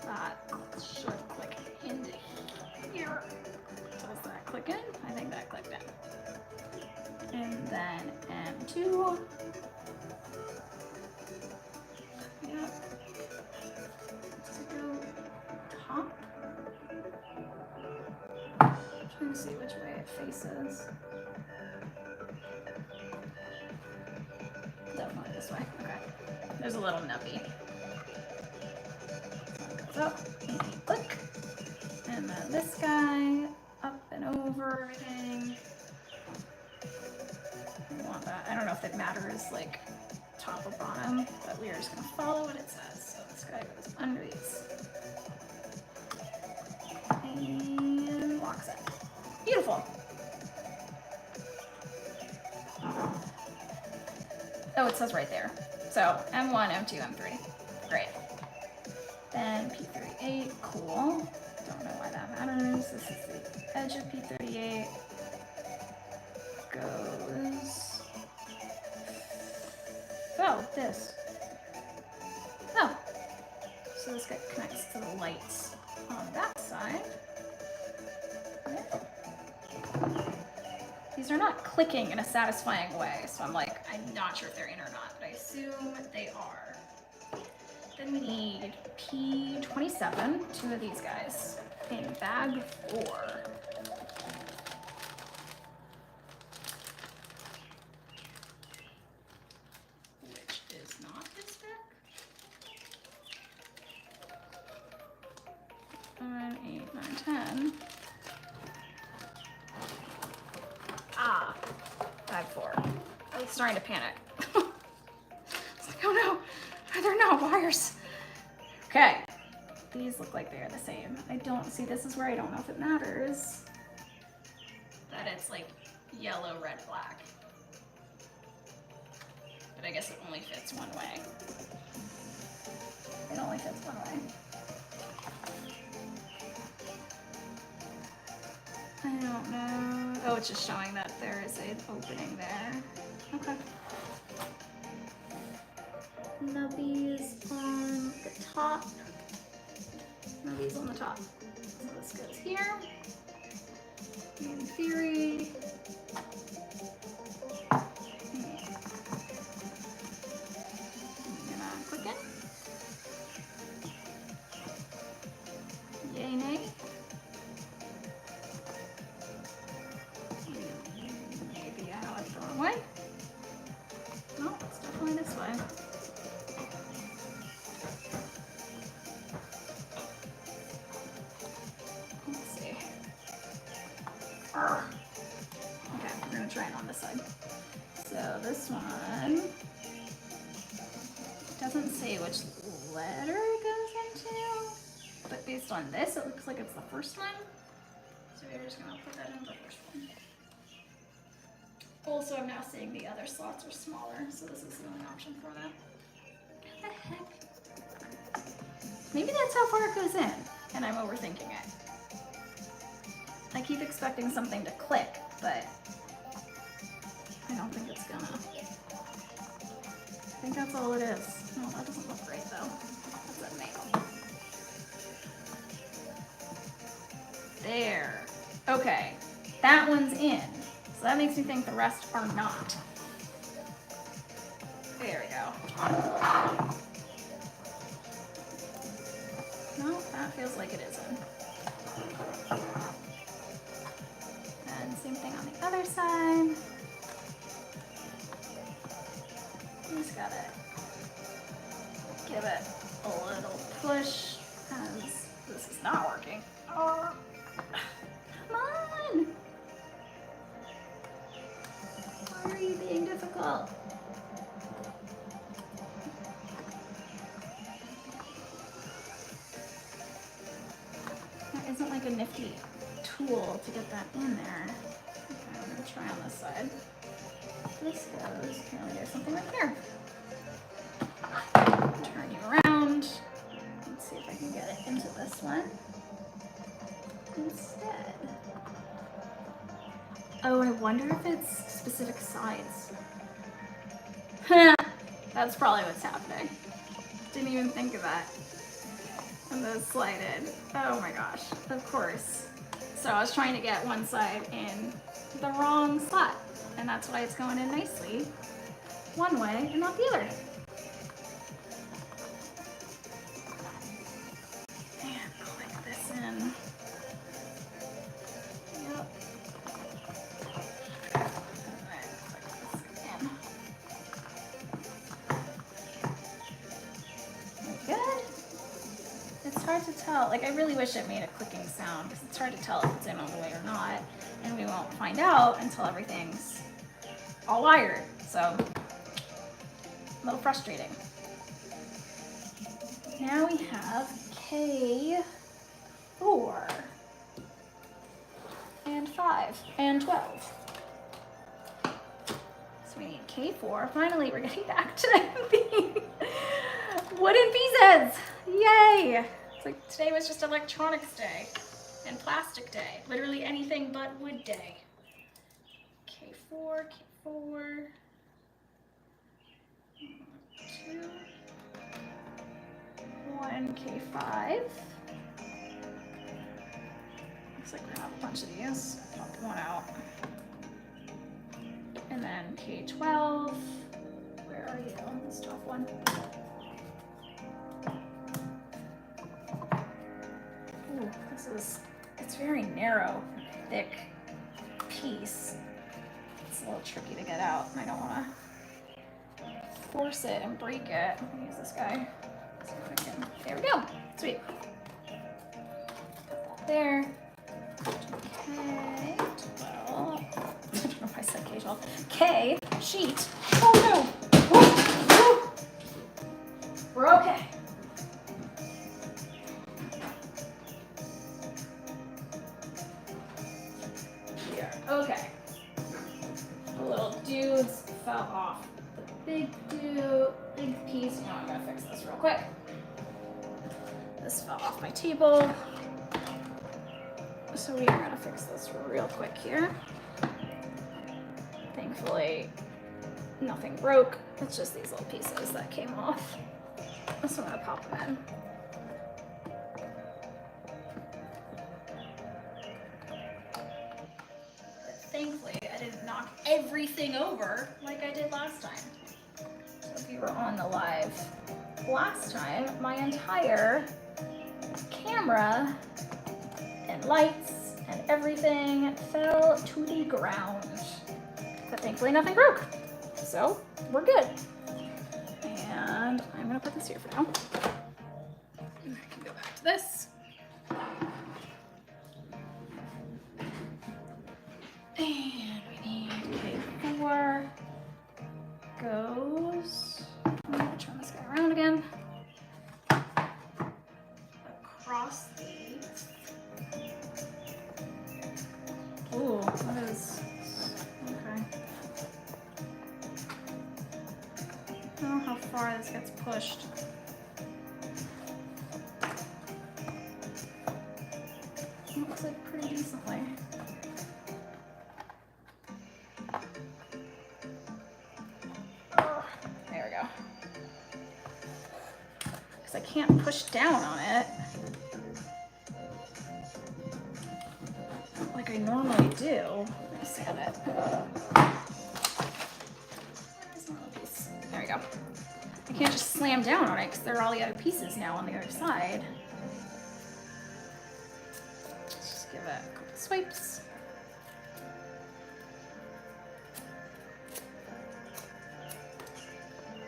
That should click into here. Does that click in? I think that clicked in. And then M2. Yep. Does it go top? I'm trying to see which way it faces. Definitely this way. Okay. There's a little nubby. Goes up, and click. And then this guy, up and over everything. We want that. I don't know if it matters like top or bottom, but we are just gonna follow what it says. So this guy goes under these. And locks it. Beautiful. Oh, it says right there. So M1, M2, M3. Great. Then P38, cool. Don't know why that matters. This is the edge of P38. Goes. Oh, this. Oh. So this guy connects to the lights on that side. Yeah. These are not clicking in a satisfying way, so I'm not sure if they're in or not, but I assume they are. Then we need P27, 2 of these guys, in bag 4. Which is not his spec. 7, 8, 9, 10. Ah, bag 4. I was starting to panic. It's like, oh no, they're not wires. Okay, these look like they're the same. I don't see, this is where I don't know if it matters that it's like yellow, red, black. But I guess it only fits one way. It only fits one way. I don't know. Oh, it's just showing that there is an opening there. Okay. Nubbies on the top. Nubbies on the top. So this goes here. In theory. I'm gonna click it. Yay, nay. Maybe I have it the wrong way. No, it's definitely this way. Let's see. Okay, we're gonna try it on this side. So this one doesn't say which letter it goes into, but based on this, it looks like it's the first one. So we're just gonna put that in the first one. Also, I'm now seeing the other slots are smaller, so this is the only option for that. What the heck? Maybe that's how far it goes in, and I'm overthinking it. I keep expecting something to click, but I don't think it's gonna. I think that's all it is. No, that doesn't look right though. That's a nail. There. Okay, that one's in. So that makes me think the rest are not. There we go. No, that feels like it isn't. And same thing on the other side. Just gotta give it a little push as this is not working. Oh, come on! Why are you being difficult? There isn't like a nifty tool to get that in there. Okay, I'm gonna try on this side. This goes, apparently there's something right here. Turn you around. Let's see if I can get it into this one instead. Oh, I wonder if it's specific sides. That's probably what's happening. Didn't even think of that. And those slided. Oh my gosh, of course. So I was trying to get one side in the wrong slot, and that's why it's going in nicely one way and not the other. And click this in. Yep. Alright, click this again. Good. It's hard to tell. Like, I really wish it made a clicking sound because it's hard to tell if it's in all the way or not, and we won't find out until everything's all wired. So, a little frustrating. Now we have K4 and 5 and 12. So we need K4. Finally, we're getting back to the wooden pieces. Yay! It's like today was just electronics day and plastic day. Literally anything but wood day. K4, K4. 2, 1, K5. Looks like we're gonna have a bunch of these. Pop one out. And then K12. Where are you? This top one. Ooh, it's very narrow, thick piece. It's a little tricky to get out. I don't want to force it and break it. I'm gonna use this guy. See if I can. There we go. Sweet. Put that there. K12. I don't know if I said K12. K sheet. Oh no. Woo, woo. We're okay. We are okay. The little dudes fell off. The big piece. You know, I'm gonna fix this real quick. This fell off my table. So we are gonna fix this real quick here. Thankfully, nothing broke. It's just these little pieces that came off. So I'm gonna pop them in. But thankfully, I didn't knock everything over like I did last time. So if you were on the live last time, my entire camera and lights and everything fell to the ground. But thankfully nothing broke. So we're good. And I'm gonna put this here for now. And I can go back to this. And we need K4 goes, I'm gonna turn this guy around again. Across these. Ooh, that is, okay. I don't know how far this gets pushed. It looks like pretty decently. Oh, there we go. Because I can't push down on it like I normally do. Let me sand it. There we go. I can't just slam down on it because there are all the other pieces now on the other side. Let's just give it a couple swipes.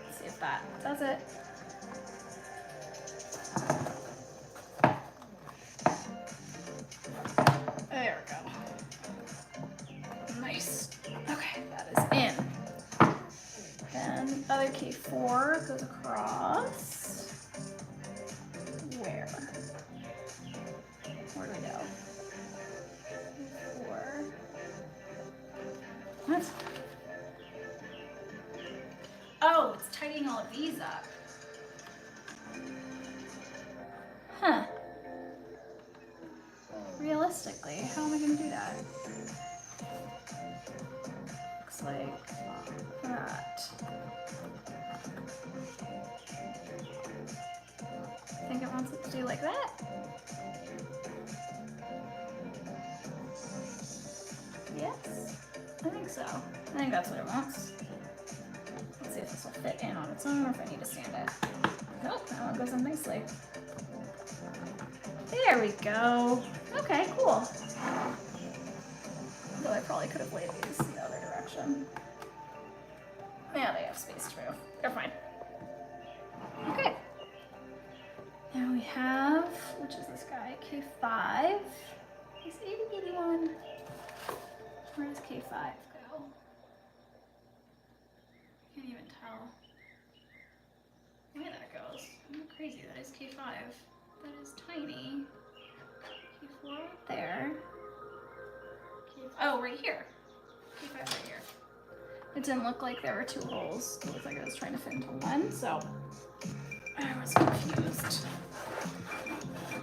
Let's see if that does it. There we go. Nice. Okay, that is in. Then other K4 goes across. Where? Where do we go? K4. What? Oh, it's tidying all of these up. Huh. Realistically, how am I going to do that? Looks like that. I think it wants it to do like that. Yes, I think so. I think that's what it wants. Let's see if this will fit in on its own or if I need to sand it. Nope, that one goes in nicely. There we go. Okay, cool. Though I probably could have laid these the other direction. Yeah, they have space to move. They're fine. Okay. Now we have, which is this guy, K5. This itty bitty one. Where does K5 go? I can't even tell where that goes. I'm crazy, that is K5. That is tiny. K4 up there. K5, oh, right here. K5 right here. it didn't look like there were 2 holes. It looked like I was trying to fit into one, so I was confused.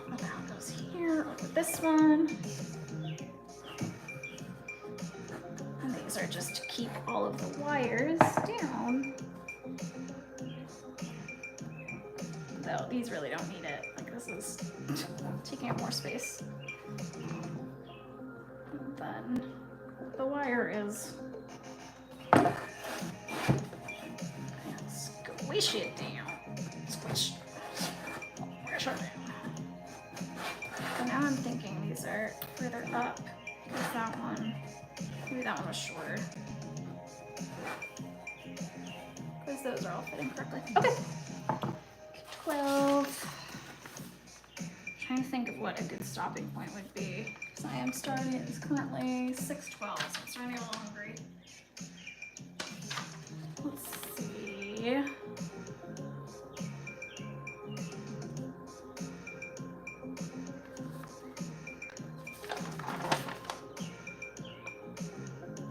Now it goes here over this one. And these are just to keep all of the wires down. Though these really don't need it. Like this is taking up more space. And then the wire is squish it down. Squish. Squish it down. So now I'm thinking these are further up because that one, maybe that one was shorter. Because those are all fitting correctly. Okay. 12. Trying to think of what a good stopping point would be. So I am starting, it's currently 6:12, so I'm starting to get a little hungry. Let's see.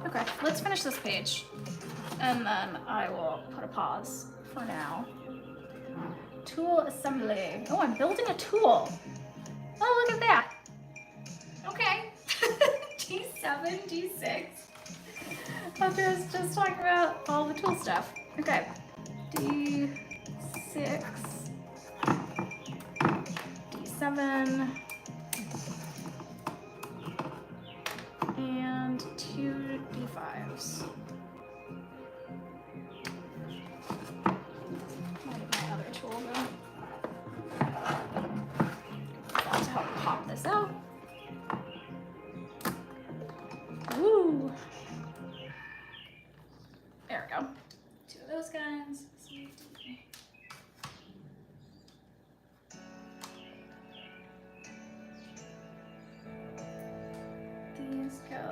Okay, let's finish this page. And then I will put a pause for now. Tool assembly. Oh, I'm building a tool. Oh, look at that. Okay. D7, D6. After I was just talking about all the tool stuff. Okay. D6. D7. And 2 D5s. To help pop this out. Woo! There we go. 2 of those guys. These go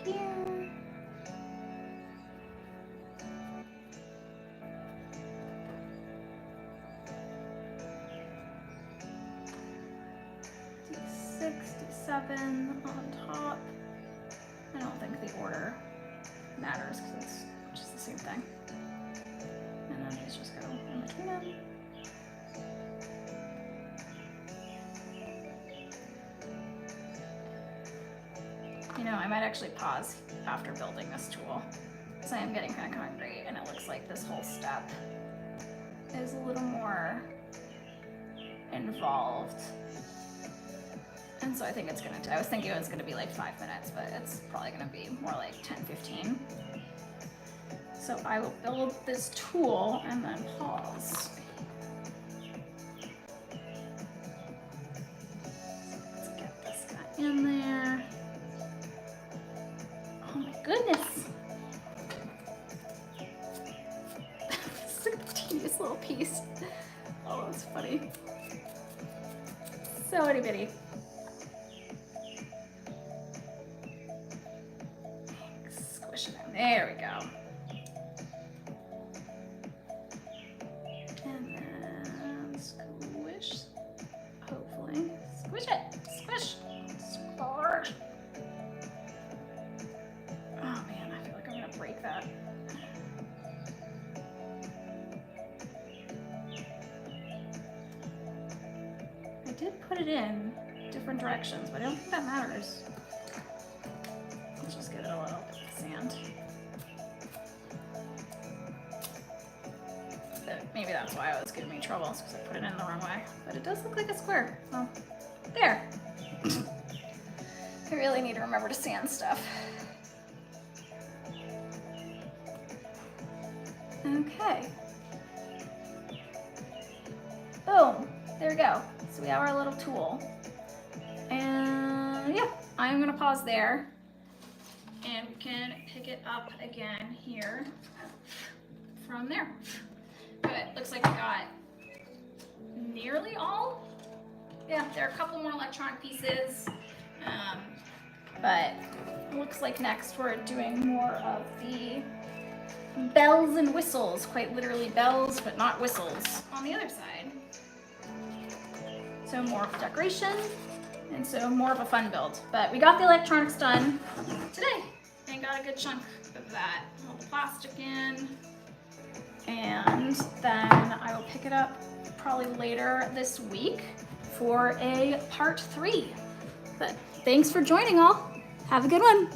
through here. D7 on top. I don't think the order matters because it's just the same thing. And then these just go in between them. You know, I might actually pause after building this tool because I am getting kind of hungry and it looks like this whole step is a little more involved. And so I think it's gonna, I was thinking it was gonna be like 5 minutes, but it's probably gonna be more like 10, 15. So I will build this tool and then pause. Let's get this guy in there. Oh my goodness. This is like the teeniest little piece. Oh, that's funny. So itty bitty. There we go. And then squish, hopefully. Squish it, squish, squish. Oh man, I feel like I'm gonna break that. I did put it in different directions, but I don't think that matters. Let's just give it a little bit of sand. Maybe that's why it was giving me trouble, because I put it in the wrong way. But it does look like a square, so there. I really need to remember to sand stuff. Okay. Boom, there we go. So we have our little tool. And yeah, I'm gonna pause there. And we can pick it up again here from there. Good, looks like we got nearly all. Yeah, there are a couple more electronic pieces, but it looks like next we're doing more of the bells and whistles, quite literally bells, but not whistles on the other side. So more of decoration, and so more of a fun build. But we got the electronics done today, I got a good chunk of that, all the plastic in. And then I will pick it up probably later this week for a part 3. But thanks for joining all. Have a good one.